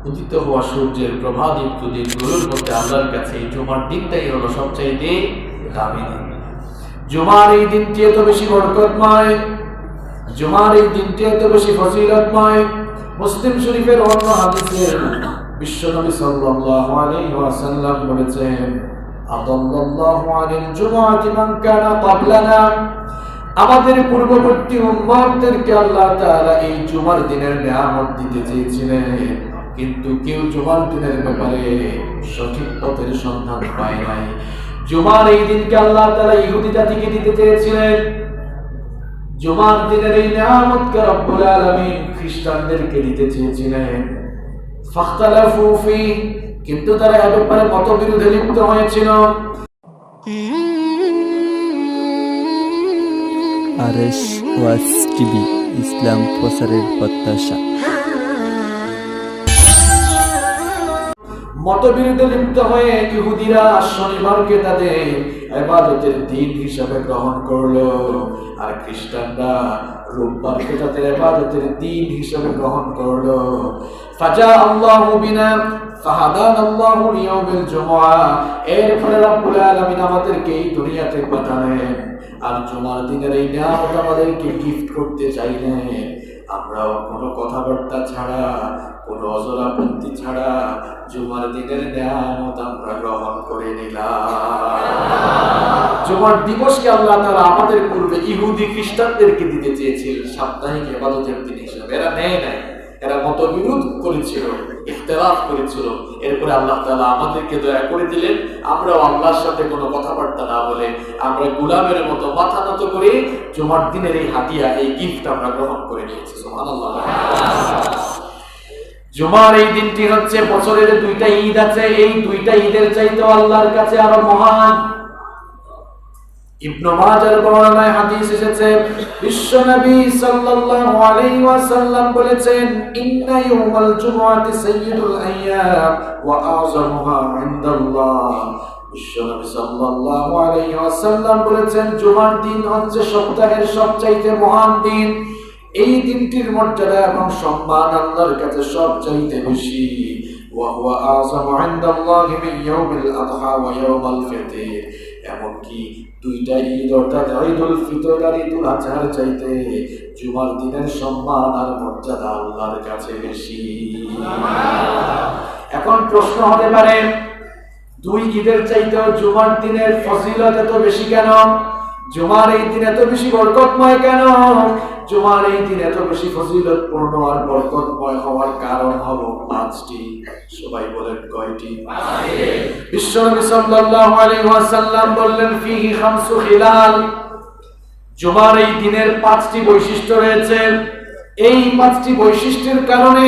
উদিত হওয়া সূর্যের প্রভাদীপ্ত দিনগুলোর মধ্যে আল্লাহর কাছে এই জুমার দিনটাই হলো সবচাইতে দামি দিন। জুমার এই দিনটি এত বেশি বরকতময়, জুমার এই দিনটি এত বেশি ফজিলতময়। মুসলিম শরীফের অন্য হাদিসে বিশ্বনবী সাল্লাল্লাহু আলাইহি ওয়াসাল্লাম বলেছেন, আদাল্লাহু আনিল জুমআতি মান কানা ক্বাবলানা, আমাদের পূর্ববর্তী উম্মতদেরকে আল্লাহ তাআলা এই জুমার দিনের নিয়ামত দিতে চেয়েছিলেন, কিন্তু কেউ জুমার দিনের ব্যাপারে সঠিক পথের সন্ধান পায় নাই। জুমার এই দিনকে আল্লাহ তাআলা ইহুদি জাতিকে দিতে চেয়েছিলেন, জুমার দিনের এই নিয়ামতকে রব্বুল আলামিন খ্রিস্টানদেরকে দিতে চেয়েছিলেন। ফাখতালাফু ফি, কিন্তু তারা এ ব্যাপারে মতবিরোধে লিপ্ত হয়েছিল। আরএস ওয়াজ টিভি, ইসলাম প্রচারের প্রত্যাশা। মতবিরোধে লিপ্ত হয়ে ইহুদিরা শনিবারকে তাদের ইবাদতের দিন হিসাবে গ্রহণ করলো, আর খ্রিস্টানরা রোববারকে তাদের ইবাদতের দিন হিসাবে গ্রহণ করলো। ফাজা আল্লাহু বিনা ফাহাদানাল্লাহু লিয়াউমিল জুমআ, এর ফলে রব্বুল আলামিন আমাদেরকে এই দুনিয়াতে পাঠালেন, আর জুমার দিনের এই নিয়ামত আমাদেরকে গিফট করতে চাইলেন। আমরা কোনো কথাবার্তা ছাড়া, কোনো অজরাপত্তি ছাড়া জুমার দিনের নিয়ামত আমরা গ্রহণ করে নিলাম। জুমার দিবসকে আল্লাহ তাআলা আমাদের পূর্বে ইহুদি খ্রিস্টানদেরকে দিতে চেয়েছিলেন সাপ্তাহিক ইবাদতের দিন হিসেবে। এরা নেয় নাই, এরা মতবিরোধ করেছিল, ইখতিলাফ করেছিল। এরপরে আল্লাহ তাআলা আমাদেরকে দয়া করে দিলেন, আমরাও আল্লাহর সাথে কোনো কথাবার্তা না বলে আমরা গোলামের মতো মাথা নত করে জুমার দিনের এই হাদিয়া, এই গিফট আমরা গ্রহণ করে নিয়েছি। সুবহানাল্লাহ। জুমার এই দিনটি হচ্ছে বছরের দুইটা ঈদ আছে, এই দুইটা ঈদের চাইতেও আল্লাহর কাছে আরো মহান। ইবনে মাজার বর্ণনায় হাদিস এসেছে, বিশ্বনবী সাল্লাল্লাহু আলাইহি ওয়াসাল্লাম বলেছেন, ইন্না ইয়াউমাল জুমআতি সাইয়্যিদুল আইয়াম ওয়া আযমুহা ইনদাল্লাহ। বিশ্বনবী সাল্লাল্লাহু আলাইহি ওয়াসাল্লাম বলেছেন, জুমার দিন হচ্ছে সপ্তাহের সবচাইতে মহান দিন। এই দিনটির মর্যাদা এবং সম্মান আল্লাহর কাছে সবচাইতে বেশি। ওয়া হুয়া আযমু ইনদাল্লাহি মিন ইয়াউমিল আযহা ওয়া ইয়াউমাল ফিতর, এমনকি দুইটা ঈদ অর্থাৎ ঈদুল ফিতর আর ঈদুল আজহার চাইতে জুমার দিনের সম্মান আর মর্যাদা আল্লাহর কাছে বেশি। এখন প্রশ্ন হতে পারে, দুই ঈদের চাইতেও জুমার দিনের ফজিলত এত বেশি কেন? জুমার এই দিন এত বেশি বরকতময় কেন? জুমার এই দিন এত বেশি ফজিলতপূর্ণ আর বরকতময় হওয়ার কারণ হলো পাঁচটি। সবাই বলেন কয়টি? বিশ্বনবী সাল্লাল্লাহু আলাইহি ওয়াসাল্লাম বললেন, ফিহি খামসু খিলাল, জুমার এই দিনের পাঁচটি বৈশিষ্ট্য রয়েছে। এই পাঁচটি বৈশিষ্ট্যের কারণে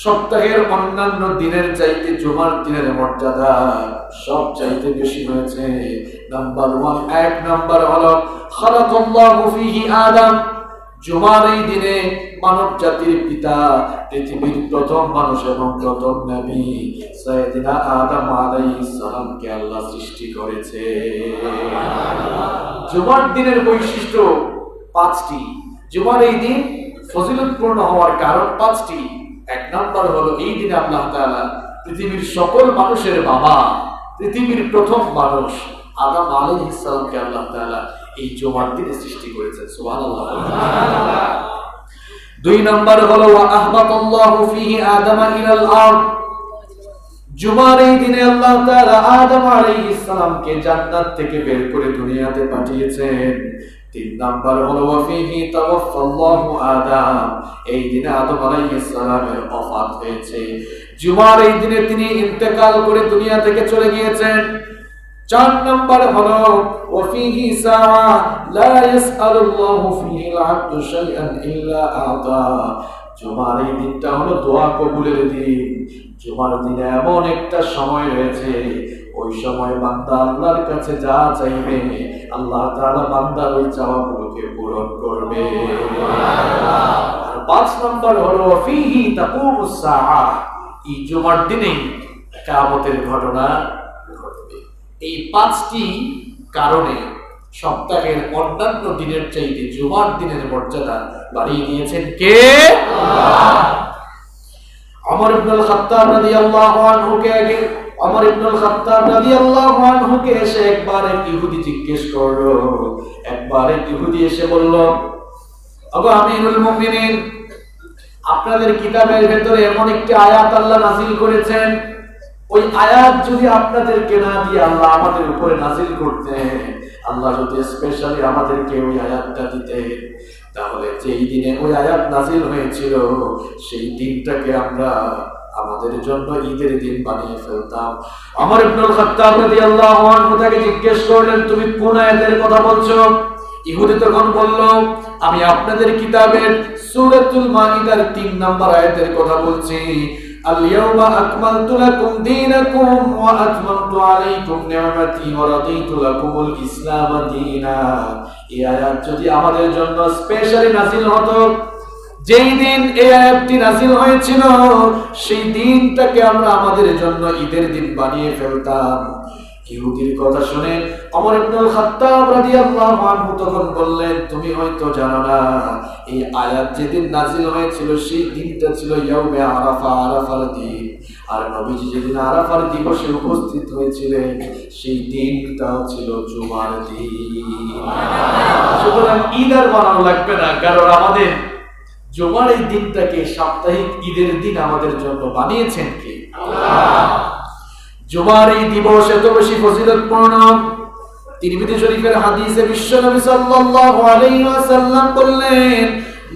সপ্তাহের অন্যান্য দিনের চাইতে জুমার দিনের মর্যাদা সব চাইতে বেশি হয়েছে। নাম্বার 1, এক নাম্বার হলো খালাকাল্লাহু ফিহি আদম, জুমার এই দিনে মানব জাতির পিতা, পৃথিবীর প্রথম মানুষ এবং প্রথম নবী সাইয়েদিনা আদম আলাইহিস সালামকে আল্লাহ সৃষ্টি করেছে। জুমার দিনের বৈশিষ্ট্য পাঁচটি। জুমার এই দিন ফজিলতপূর্ণ হওয়ার কারণ পাঁচটি। এক নাম্বার হলো, এই দিনে আল্লাহ তাআলা পৃথিবীর সকল মানুষের বাবা, পৃথিবীর প্রথম মানুষ আদম আলাইহিস সালামকে আল্লাহ তাআলা এই জুমার দিনে সৃষ্টি করেছেন। সুবহানাল্লাহ। দুই নাম্বার হলো, ওয়া আহবাতাল্লাহু ফিহি আদামা ইলাল আরদ, জুমার এই দিনে আল্লাহ তাআলা আদম আলাইহিস সালামকে জান্নাত থেকে বের করে দুনিয়াতে পাঠিয়েছেন। তিন নাম্বার হলো, ওয়া ফিহি তাওয়াফাল্লাহু আদম, এই দিনে আদম আলাইহিস সালামের ওফাত হয়েছে। জুমার এই দিনে তিনি ইন্তেকাল করে দুনিয়া থেকে চলে গিয়েছেন। চার নাম্বার হলো, ওয়া ফিহি সাআ লা ইয়াসআলুল্লাহু ফিহিল আবদু শাইআন ইল্লা আতা, জুমার এই দিনটা হলো দোয়া কবুলের দিন। জুমার দিনে এমন একটা সময় রয়েছে, ওই সময় বান্দা আল্লাহর কাছে যা চাইবে আল্লাহ তাআলা বান্দার ওই চাওয়াগুলোকে পূরণ করবে। আর পাঁচ নাম্বার হলো, ফিহি তাকুমুস সাআ, এই জুমার দিনেই কিয়ামতের ঘটনা ঘটবে। এই পাঁচটি কারণে সপ্তাহের অন্যান্য দিনের চাইতে জুমার দিনের মর্যাদা বাড়িয়ে দিয়েছেন কে? আল্লাহ। ওমর ইবনুল খাত্তাব রাদিয়াল্লাহু আনহুকে এসে একবার এক ইহুদি জিজ্ঞেস করলো, একবার এক ইহুদি এসে বলল, ওগো আমিরুল মুমিনিন, আপনাদের কিতাবের ভেতরে এমন একটি আয়াত আল্লাহ নাযিল করেছেন, ওই আয়াত যদি আপনাদেরকে না দিয়ে আল্লাহ আমাদের উপরে নাযিল করতেন, আল্লাহ যদি স্পেশালি আমাদেরকে ওই আয়াতটা দিতেন, তাহলে যেই দিনে ওই আয়াত নাযিল হয়েছিল সেই দিনটাকে আমরা আমাদের জন্য ঈদের দিন বানিয়ে ফেলতাম। ওমর ইবনুল খাত্তাব রাদিয়াল্লাহু আনহু তাকে জিজ্ঞেস করলেন, তুমি কোন আয়াতের কথা বলছো? ইহুদি তখন বলল, আমি আপনাদের কিতাবের সূরাতুল মাইদার ৩ নম্বর আয়াতের কথা বলছি। আল-ইয়াওমা আকমালতু লাকুম দীনাকুম ওয়া আতমামতু আলাইকুম নি'মাতি ওয়া রাদিতু লাকুমুল ইসলাম দীনা। এই আয়াত যদি আমাদের জন্য স্পেশালি নাযিল হতো, যেই দিন এই আয়াতটি নাযিল হয়েছিল সেই দিনটাকে আমরা আমাদের জন্য ঈদের দিন বানিয়ে ফেলতাম। ইহুদির কথা শুনে ওমর ইবনুল খাত্তাব রাদিয়াল্লাহু আনহু তখন বললেন, তুমি হয়তো জানো না, এই আয়াত যেদিন নাযিল হয়েছিল সেই দিনটা ছিল ইয়াউমে আরাফা, আরাফার দিন। আর নবীজি যেদিন আরাফার দিবসে উপস্থিত হয়েছিলেন সেই দিনটাও ছিল জুমার দিন। সুতরাং ঈদ আর বানানো লাগবে না, কারণ আমাদের জুমার এই দিনটাকে সাপ্তাহিক ঈদের দিন আমাদের জন্য বানিয়েছেন কে? আল্লাহ। জুমার এই দিবস এত বেশি ফজিলতপূর্ণ, তিরমিজি শরীফের হাদিসে বিশ্বনবী সাল্লাল্লাহু আলাইহি ওয়াসাল্লাম বললেন,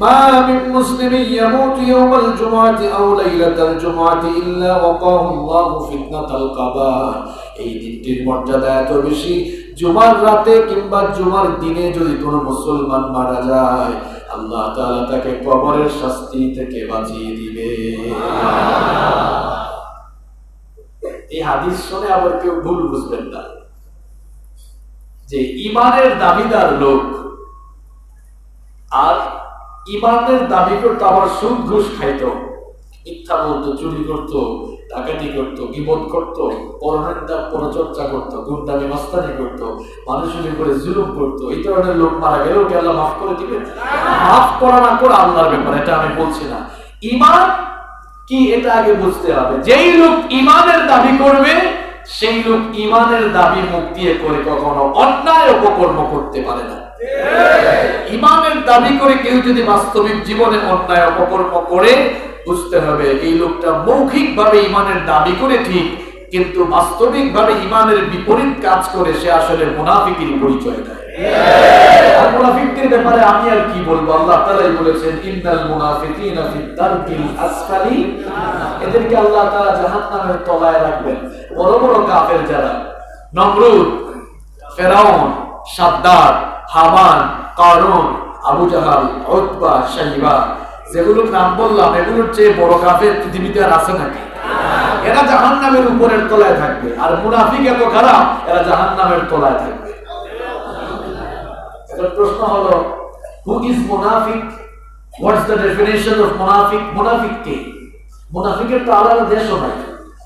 মা মিন মুসলিমিন ইয়ামুতু ইয়াওমাল জুমআতি আও লাইলাতাল জুমআতি ইল্লা ওয়াকাহু আল্লাহু ফিতনাতাল কাবার। এই দিনটির মর্যাদা এত বেশি, জুমার রাতে কিংবা জুমার দিনে যদি কোনো মুসলমান মারা যায়, আল্লাহ তাআলা তাকে কবরের শাস্তি থেকে বাঁচিয়ে দিবে। এই হাদিস শুনে আবার কেউ ভুল বুঝবেন না যে ঈমানের দাবিদার লোক আর ঈমানের দাবি করতো আবার সুদ ঘুষ খাইতো, মিথ্যা বলতো, চুরি করতো, ডাকাতি করতো, গীবত করতো, পরনিন্দা পরচর্চা করতো, গুন্ডামি মাস্তানি করতো, মানুষের উপরে জুলুম করতো, এই ধরনের লোক মারা গেলেও কি আল্লাহ মাফ করে দিবেন? মাফ করা না করা আল্লাহর ব্যাপার, এটা আমি বলছি না। ঈমান কি এটা আগে বুঝতে হবে। যেই লোক ঈমানের দাবি করবে সেই লোক ঈমানের দাবি মুখ দিয়ে করে কখনো অন্যায় অপকর্ম করতে পারে না। ঈমানের দাবি করে কেউ যদি বাস্তবিক জীবনে অন্যায় অপকর্ম করে, বুঝতে হবে এই লোকটা মৌখিকভাবে ঈমানের দাবি করে ঠিক, কিন্তু বাস্তবিকভাবে ঈমানের বিপরীত কাজ করে সে আসলে মুনাফিকের পরিচয় দেয়। আর মুনাফিকদের ব্যাপারে আমি আর কি বলবো, আল্লাহ তাআলাই বলেছেন, ইন্নাল মুনাফিকিনা ফিদ দারকিল আসফালি, এদেরকে আল্লাহ তাআলা জাহান্নামের তলায় রাখবেন। বড় বড় কাফের যারা, নমরুদ, ফেরাউন, সাদ্দাদ, হামান, কারুন, আবু জাহাল, উতবা, শাইবা, যেগুলোর নাম বললাম, এগুলোর চেয়ে বড় কাফের পৃথিবীতে আর আছে নাকি? এরা জাহান্নামের উপরের তলায় থাকবে। আর মুনাফিক এত খারাপ, এরা জাহান্নামের তলায় থাকবে। এখন প্রশ্ন হলো, হু ইজ মুনাফিক? হোয়াটস দ্য ডেফিনিশন অফ মুনাফিক? মুনাফিক কে? মুনাফিকের তো আলাদা দেশও নাই।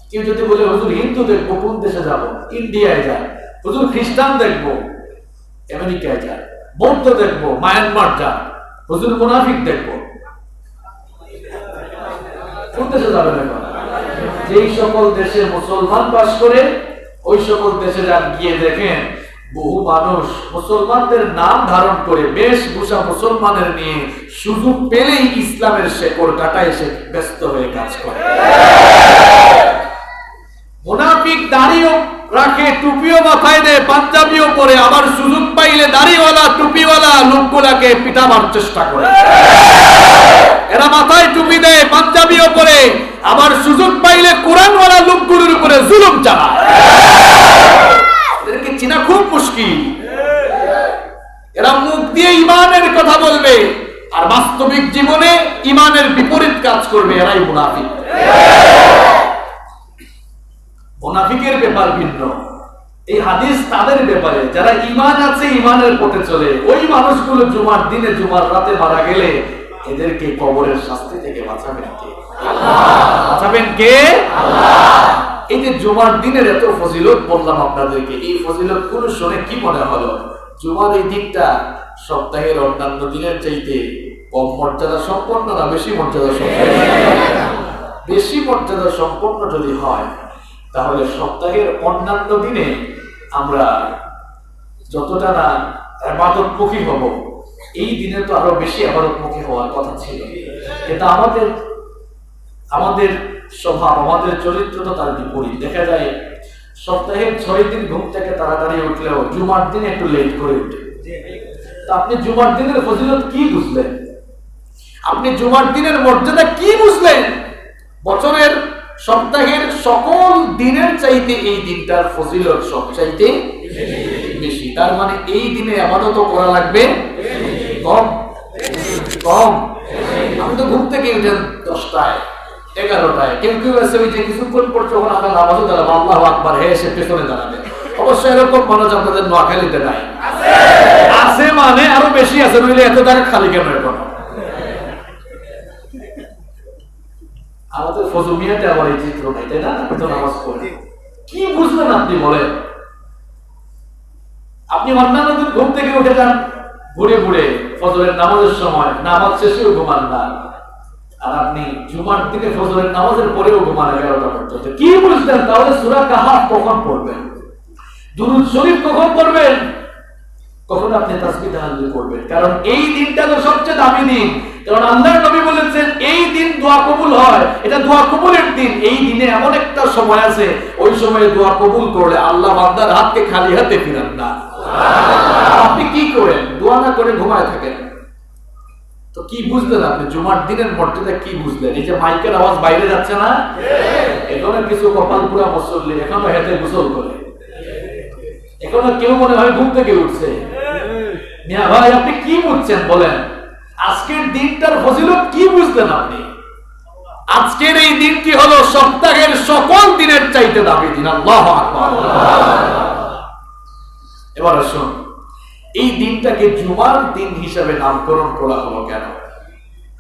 কেউ যদি বলে হুজুর হিন্দু দেখবো, কোন দেশে যাব? ইন্ডিয়ায় যায়। হুজুর খ্রিস্টান দেখবো, আমেরিকায় যায়। বৌদ্ধ দেখবো, মায়ানমার যায়। হুজুর মুনাফিক দেখবো, কোন দেশে যাবেন? এখন যেই সকল দেশে মুসলমান বাস করে ওই সকল দেশে যান, গিয়ে দেখেন বহু মানুষ মুসলমানদের নাম ধারণ করে বেশভূষা মুসলমানের নিয়ে সুযোগ পেলেই ইসলামের শেকড় কাটায় এসে ব্যস্ত হয়ে কাজ করে। মুনাফিক দাড়িও রাখে, টুপিও মাথায় দেয়, পাঞ্জাবিও পরে, আবার সুযোগ পাইলে দাড়িওয়ালা টুপিওয়ালা লোকগুলাকে পিটাবার চেষ্টা করে। এরা মাথায় টুপি দেয়, পাঞ্জাবিও পরে, আবার সুযোগ পাইলে কোরআনওয়ালা লোকগুলোর উপরে জুলুম চালায়। এদেরকে চেনা খুব মুশকিল। এরা মুখ দিয়ে ঈমানের কথা বলবে আর বাস্তবিক জীবনে ঈমানের বিপরীত কাজ করবে, এরাই মুনাফিক। মুনাফিকের ব্যাপার ভিন্ন। এই হাদিস তাদের ব্যাপারে যারা ঈমান আছে, ঈমানের পথে চলে, ওই মানুষগুলো জুমার দিনে জুমার রাতে মারা গেলে এদেরকে কবরের শাস্তি থেকে বাঁচাবেন কে? আল্লাহ। বাঁচাবেন কে? আল্লাহ। এই যে জুমার দিনের এত ফজিলত বললাম আপনাদেরকে, এই ফজিলত গুলো শুনে কি মনে হলো? জুমার এই দিনটা সপ্তাহের অন্যান্য দিনের চাইতে কম মর্যাদা সম্পন্ন না বেশি মর্যাদা সম্পন্ন? বেশি মর্যাদা মর্যাদা সম্পন্ন যদি হয়, তাহলে সপ্তাহের অন্যান্য দিনে আমরা যতটা না ইবাদতমুখী হব, এই দিনে তো আরো বেশি ইবাদতমুখী হওয়ার কথা ছিল। কিন্তু আমাদের স্বভাব, আমাদের চরিত্রটা তার বিপরীত। দেখা যায় সপ্তাহের 6 দিন ঘুম থেকে তাড়াতাড়ি উঠলেও জুমার দিন একটু লেট করে উঠে। তা আপনি জুমার দিনের ফজিলত কি বুঝলেন? আপনি জুমার দিনের মর্যাদা কি বুঝলেন? বছরের সপ্তাহের সকল দিনের চাইতে এই দিনটার ফজিলত সবচাইতে বেশি। তার মানে এই দিনে ইবাদত করা লাগবে কম। আমি তো ঘুম থেকে উঠেন 10টায় 11টায়, কেউ আছে ওই যে কিছুক্ষণ পর যখন আমরা নামাজে দাঁড়াবো আল্লাহু আকবার হে এসে পেছনে দাঁড়াবে। অবশ্য এরকম মানুষ আপনাদের নোয়াখালীতে নাই, আছে মানে আরো বেশি আছে, নইলে এত টাকা খালি কেন? এখন আমাদের ফজুমিয়াতে আবার এই চিত্র নাই, তাই না? তো নামাজ পড়ে কি বুঝলেন আপনি বলেন? আপনি অন্যান্য দিন ঘুম থেকে উঠে যান ঘুরে ঘুরে ফজরের নামাজের সময়, নামাজ শেষেও ঘুমান না, আর আপনি জুমার দিনে ফজরের নামাজের পরেও ঘুমান 11টা পর্যন্ত। কি বুঝলেন? তাহলে সূরা কাহাফ কখন পড়বেন? দুরূদ শরীফ কখন পড়বেন? কখন আপনি তাসবিহ তাহলিল করবেন? কারণ এই দিনটা তো সবচেয়ে দামি দিন। কারণ আল্লাহর নবী বলেছেন এই দিন দোয়া কবুল হয়, এটা দোয়া কবুলের দিন। এই দিনে এমন একটা সময় আছে, ওই সময়ে দোয়া কবুল করলে আল্লাহ বান্দার হাতকে খালি হাতে ফিরান না। আপনি কি করেন? দোয়া না করে ঘুমায় থাকেন। তো কি বুঝলেন আপনি? জুমার দিনের মর্যাদা কি বুঝলেন? এই যে মাইকের আওয়াজ বাইরে যাচ্ছে না, এখনো কিছু কপাল পুরা মুসল্লি এখনো হেঁটে গোসল করে, এখনো কেউ মনে হয় ঘুম থেকে উঠছে। মিয়া ভাই আপনি কি বুঝছেন বলেন? আজকের দিনটার ফজিলত কি বুঝলেন আপনি? আজকের এই দিনটি হলো সপ্তাহের সকল দিনের চাইতে দামি দিন। আল্লাহু আকবার। এবার আসুন, এই দিনটাকে জুমার দিন হিসাবে নামকরণ করা হলো কেন?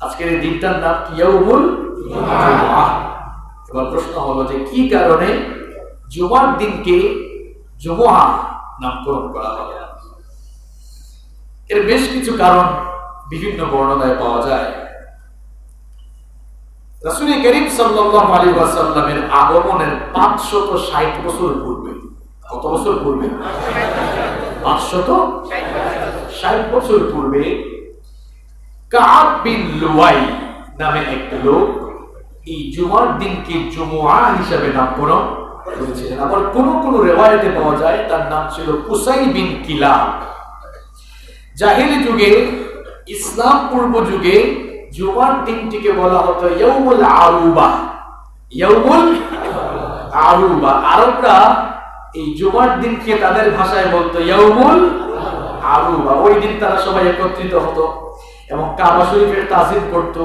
আজকের এই দিনটার নাম কি? ইয়াউমুল জুমআহ। এবার প্রশ্ন হলো যে কি কারণে জুমার দিনকে জুমআহ নামকরণ করা হলো? এর বেশ কিছু কারণ বিভিন্ন বর্ণনায় পাওয়া যায়। রাসূল করিম সাল্লাল্লাহু আলাইহি ওয়াসাল্লামের আগমনের 560 বছর পূর্বে, কত বছর পূর্বে? 560 বছর পূর্বে কাব বিন লুয়াই নামে এক লোক এই জুমার দিনকে জুমআহ হিসাবে নামকরণ করেছিলেন। আবার কোন কোন রিওয়ায়াতে পাওয়া যায় তার নাম ছিল কুসাই বিন কিলাব। জাহিলি যুগে, ইসলাম পূর্ব যুগে জুমার দিনটিকে বলা হতো ইয়াউমুল আরুবা। ইয়াউমুল আরুবা। আরবরা এই জুমার দিনকে তাদের ভাষায় বলতো ইয়াউমুল আরুবা। ওই দিন তারা সবাই একত্রিত হতো এবং কাবা শরীফের তাজিম করত।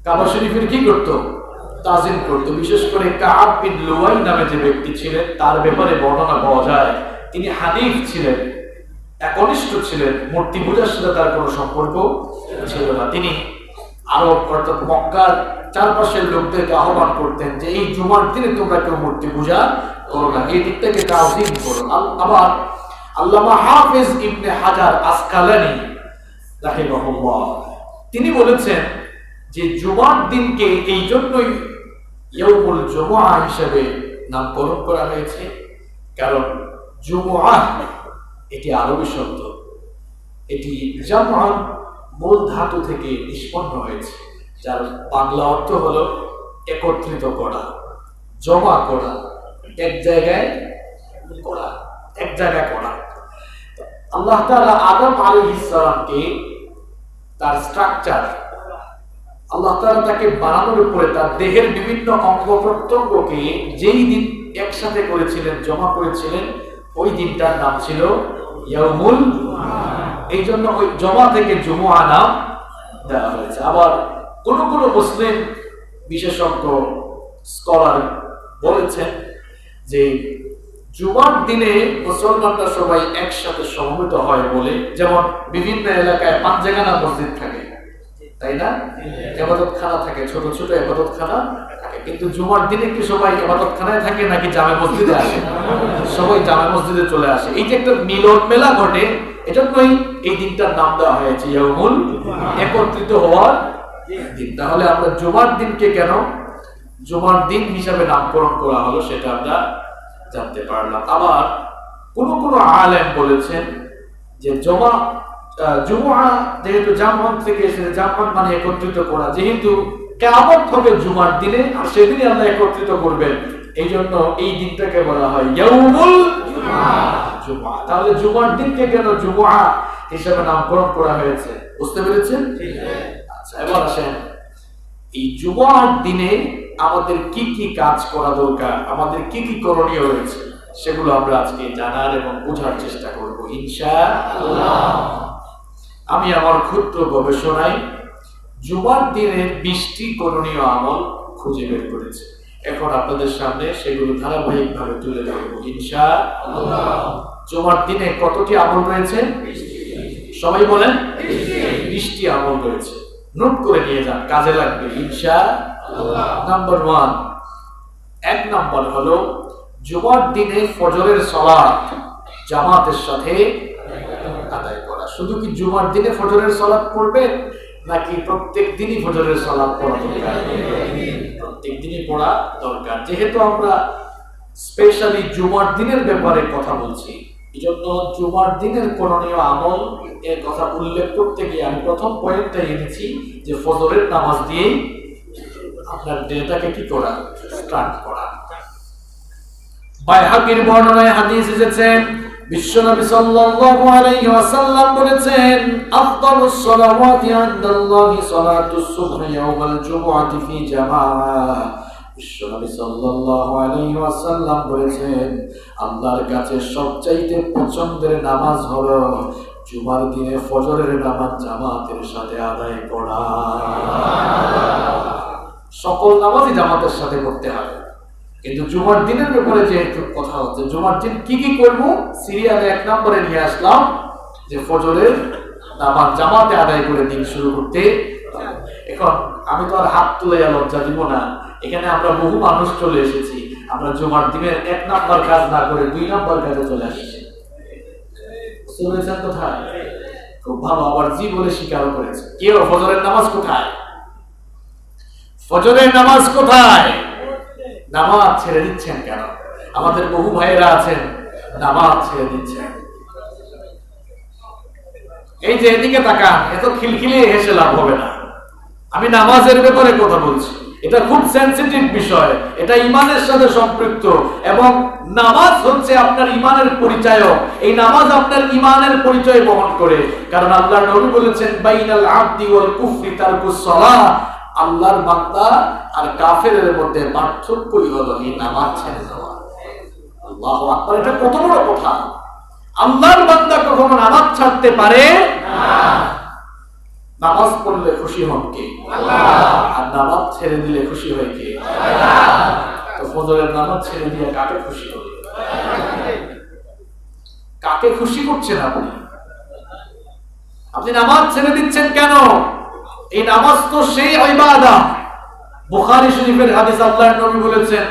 কাবা শরীফের কি করত? তাজিম করত। বিশেষ করে কাব বিন লুয়াই নামে যে ব্যক্তি ছিলেন তার ব্যাপারে বর্ণনা পাওয়া যায় তিনি হানিফ ছিলেন, একনিষ্ঠ ছিলেন, মূর্তি পূজার সাথে তার কোনো সম্পর্ক ছিল না। তিনি আরব অর্থাৎ মক্কার চারপাশের লোকদেরকে আহ্বান করতেন যে এই জুমার দিনে তোমরা কেউ মূর্তি পূজা করো না, এই দিকটাকে তাওযীন করো। আবার আল্লামা হাফেজ ইবনে হাজার আসকালানী রাহিমাহুল্লাহ তিনি বলেছেন যে জুমার দিনকে এই জন্যই ইয়াউমুল জুমআহ হিসেবে নামকরণ করা হয়েছে, কারণ জুমআহ এটি আরবি শব্দ, এটি জামআন মূল ধাতু থেকে নিষ্পন্ন হয়েছে, যার বাংলা অর্থ হলো একত্রিত করা, জমা করা, এক জায়গায় করা, এক জায়গায় করা। আল্লাহ তাআলা আদম আলাইহিস সালামকে তার স্ট্রাকচার, আল্লাহ তাআলা তাকে বানানোর উপরে তার দেহের বিভিন্ন অঙ্গ প্রত্যঙ্গকে যেই দিন একসাথে করেছিলেন, জমা করেছিলেন, ওই দিনটার নাম ছিল ইয়াউমুল জুমআহ। এই জন্য ওই জমা থেকে জুমআহ নাম দেওয়া হয়েছে। আবার কোন কোন মুসলিম বিশেষজ্ঞ স্কলার বলেছেন যে জুমার দিনে মুসলমানরা সবাই একসাথে সমবেত হয় বলে, যেমন বিভিন্ন এলাকায় পাঁচজাগানা মসজিদ থাকে, তাই না? ইবাদতখানা থাকে, ছোট ছোট ইবাদতখানা থাকে, কিন্তু জুমার দিনে কি সবাই ইবাদতখানায় থাকে নাকি জামে মসজিদে আসে? সবাই জামে মসজিদে চলে আসে। এই যে একটা মিলন মেলা ঘটে, এজন্যই এই দিনটার নাম দেওয়া হয়েছে ইয়াউমুল জুমআহ, একত্রিত হওয়ার দিন। তাহলে আমরা জুমার দিনকে কেন জুমার দিন হিসাবে নামকরণ করা হলো, সেটা আমরা জানতে পারলাম। আবার কোন আলেম বলেছেন যে জুমআ যেহেতু জামআত থেকে এসেছে, জামআত মানে একত্রিত করা, যেহেতু কিয়ামত হবে জুমার দিনে আর সেদিনই আল্লাহ একত্রিত করবেন, এই জন্য এই দিনটাকে বলা হয় ইয়াউমুল জুমআ। তাহলে জুমার দিনকে কেন জুমআ হিসেবে নামকরণ করা হয়েছে, বুঝতে পেরেছেন? আচ্ছা, এবার আসেন এই জুমার দিনে আমাদের কি কি কাজ করা দরকার, আমাদের কি কি করণীয় রয়েছে, সেগুলো আমরা আজকে জানার এবং বোঝার চেষ্টা করব ইনশাআল্লাহ। আমি আমার ক্ষুদ্র গবেষণায় জুমার দিনের 20টি করণীয় আমল খুঁজে বের করেছি। এখন আপনাদের সামনে সেগুলো ধারাবাহিকভাবে তুলে ধরব ইনশাআল্লাহ। জুমার দিনে কতটি আমল রয়েছে? সবাই বলেন 20টি আমল রয়েছে। নোট করে নিয়ে যান, কাজে লাগবে ইনশাআল্লাহ। নাম্বার 1, 1 নাম্বার হলো জুমার দিনে ফজরের সালাত জামাতের সাথে আদায় করা। শুধু কি জুমার দিনে ফজরের সালাত পড়বে নাকি প্রত্যেক দিনই ফজরের সালাত পড়া দরকার? প্রত্যেক দিনই পড়া দরকার। যেহেতু আমরা স্পেশালি জুমার দিনের ব্যাপারে কথা বলছি, এজন্য জুমার দিনের করণীয় আমল এর কথা উল্লেখ করতে গিয়ে আমি প্রথম পয়েন্টটা এনেছি যে ফজরের নামাজ দিয়ে আপনার ডেটাকে কি করা, স্টার্ট করা। বাইহাকির বর্ণনায় হাদিস এসেছে, বিশ্বনবী সাল্লাল্লাহু আলাইহি ওয়াসাল্লাম বলেছেন, আফদালুস সালাওয়াতি ইনদাল্লাহি সালাতুস সুবহি ইয়াওমাল জুমআতি ফি জামাআহ। বিশ্বনবী সাল্লাল্লাহু আলাইহি ওয়াসাল্লাম বলেছেন, আল্লাহর কাছে সবচাইতে পছন্দের নামাজ হলো জুমার দিনে ফজরের নামাজ জামাতের সাথে আদায় করা। সকল নামাজই জামাতের সাথে পড়তে হবে, কিন্তু জুমার দিনের ব্যাপারে যেহেতু কথা হচ্ছে, জুমার দিন কি কি করব সিরিয়ালে 1 নম্বরে নিয়ে আসলাম যে ফজরের নামাজ জামাতে আদায় করে দিন শুরু করতে। এখন আমি তো আর হাত তুলে লজ্জা দিব না, এখানে আমরা বহু মানুষ চলে এসেছি, আমরা জুমার দিনের 1 নাম্বার কাজ না করে 2 নাম্বার কাজে চলে আসছি। কোথায়? খুব ভালো, আবার জি বলে স্বীকারও করেছে। কেউ ফজরের নামাজ কোথায়? ফজরের নামাজ কোথায়? নামাজ ছেড়ে দিচ্ছেন কেন? আমাদের বহু ভাইয়েরা আছেন নামাজ ছেড়ে দিচ্ছেন। এই যে এদিকে তাকান, এত খিলখিলিয়ে হেসে লাভ হবে না। আমি নামাজের ব্যাপারে কথা বলছি, এটা খুব সেনসিটিভ বিষয়, এটা ঈমানের সাথে সম্পৃক্ত এবং নামাজ হচ্ছে আপনার ঈমানের পরিচয়। এই নামাজ আপনার ঈমানের পরিচয় বহন করে, কারণ আল্লাহর নবী বলেছেন, বাইনাল আবদি ওয়াল কুফরি তারকুস সালাহ। আল্লাহর বান্দা আর কাফেরের মধ্যে পার্থক্যই হলো এই নামাজ ছেড়ে দেওয়া। আল্লাহু আকবার, এটা কত বড় কথা! আল্লাহর বান্দা কখনো নামাজ ছাড়তে পারে না। নামাজ পড়লে খুশি হন কে? আল্লাহ। আর নামাজ ছেড়ে দিলে খুশি হয় কে? আল্লাহ। তো ফজরের নামাজ ছেড়ে দিয়ে কাকে খুশি হবে? কাকে খুশি করছেন আপনি? আপনি নামাজ ছেড়ে দিচ্ছেন কেন? এই নামাজ তো সেই ইবাদত। বুখারী শরীফের হাদিস, আল্লাহর নবী বলেছেন,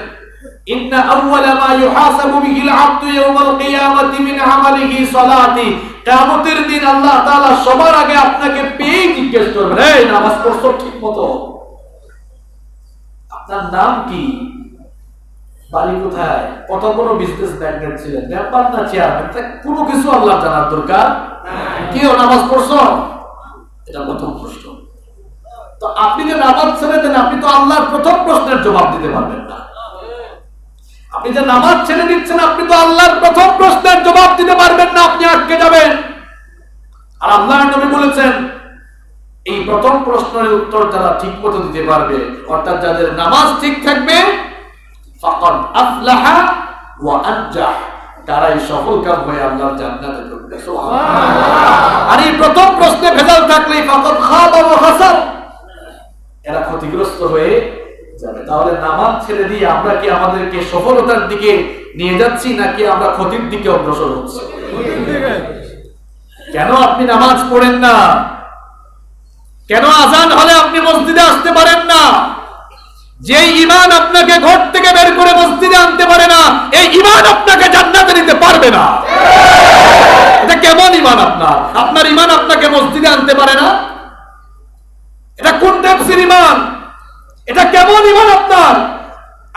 ইন্না আউওয়ালা মা ইউহাসাবু বিহিল আবদু ইয়াওমাল কিয়ামাতি মিন আমালিহি সালাতি। কিয়ামতের দিন আল্লাহ তাআলা সবার আগে আপনাকে পেয়ে জিজ্ঞেস করবেন, এই নামাজ পড়ছো ঠিকমতো? আপনার নাম কি? বাড়ি কোথায়? কত বড় বিজনেস ম্যাগনেট ছিলেন, ব্যাপার না চেয়ারম্যান, কোনো কিছু আল্লাহ জানার দরকার নাই। কেউ নামাজ পড়ছো? এটা প্রথম প্রশ্ন। তো আপনি যে নামাজ ছেড়ে দেন, আপনি তো আল্লাহর প্রথম প্রশ্নের জবাব দিতে পারবেন না। আপনি যে নামাজ ছেড়ে দিচ্ছেন, আপনি তো আল্লাহর প্রথম প্রশ্নের জবাব দিতে পারবেন না, আপনি আটকে যাবেন। আর আল্লাহর নবী বলেছেন, এই প্রথম প্রশ্নের উত্তর যারা ঠিকমতো দিতে পারবে, অর্থাৎ যাদের নামাজ ঠিক থাকবে, ফাকাদ আফলাহা ওয়া আনজাহ, তারাই সফলকাম হয়ে আল্লাহর জান্নাতে ঢুকবে। সুবহানাল্লাহ। আর এই প্রথম প্রশ্নে ভেজাল থাকলে ফাকাদ খাবা ওয়া খাসার, এরা ক্ষতিগ্রস্ত হয়ে যাবে। তাহলে নামাজ ছেড়ে দিয়ে আমরা কি আমাদেরকে সফলতার দিকে নিয়ে যাচ্ছি নাকি আমরা ক্ষতির দিকে অগ্রসর হচ্ছি? কেন আপনি নামাজ পড়েন না? কেন আজান হলে আপনি মসজিদে আসতে পারেন না? যে ঈমান আপনাকে ঘর থেকে বের করে মসজিদে আনতে পারে না, এই ঈমান আপনাকে জান্নাতে নিতে পারবে না। এটা কেমন ঈমান আপনার? আপনার ঈমান আপনাকে মসজিদে আনতে পারে না? এটা কোন টাইপের ঈমান? এটা কেমন ঈমান আপনার?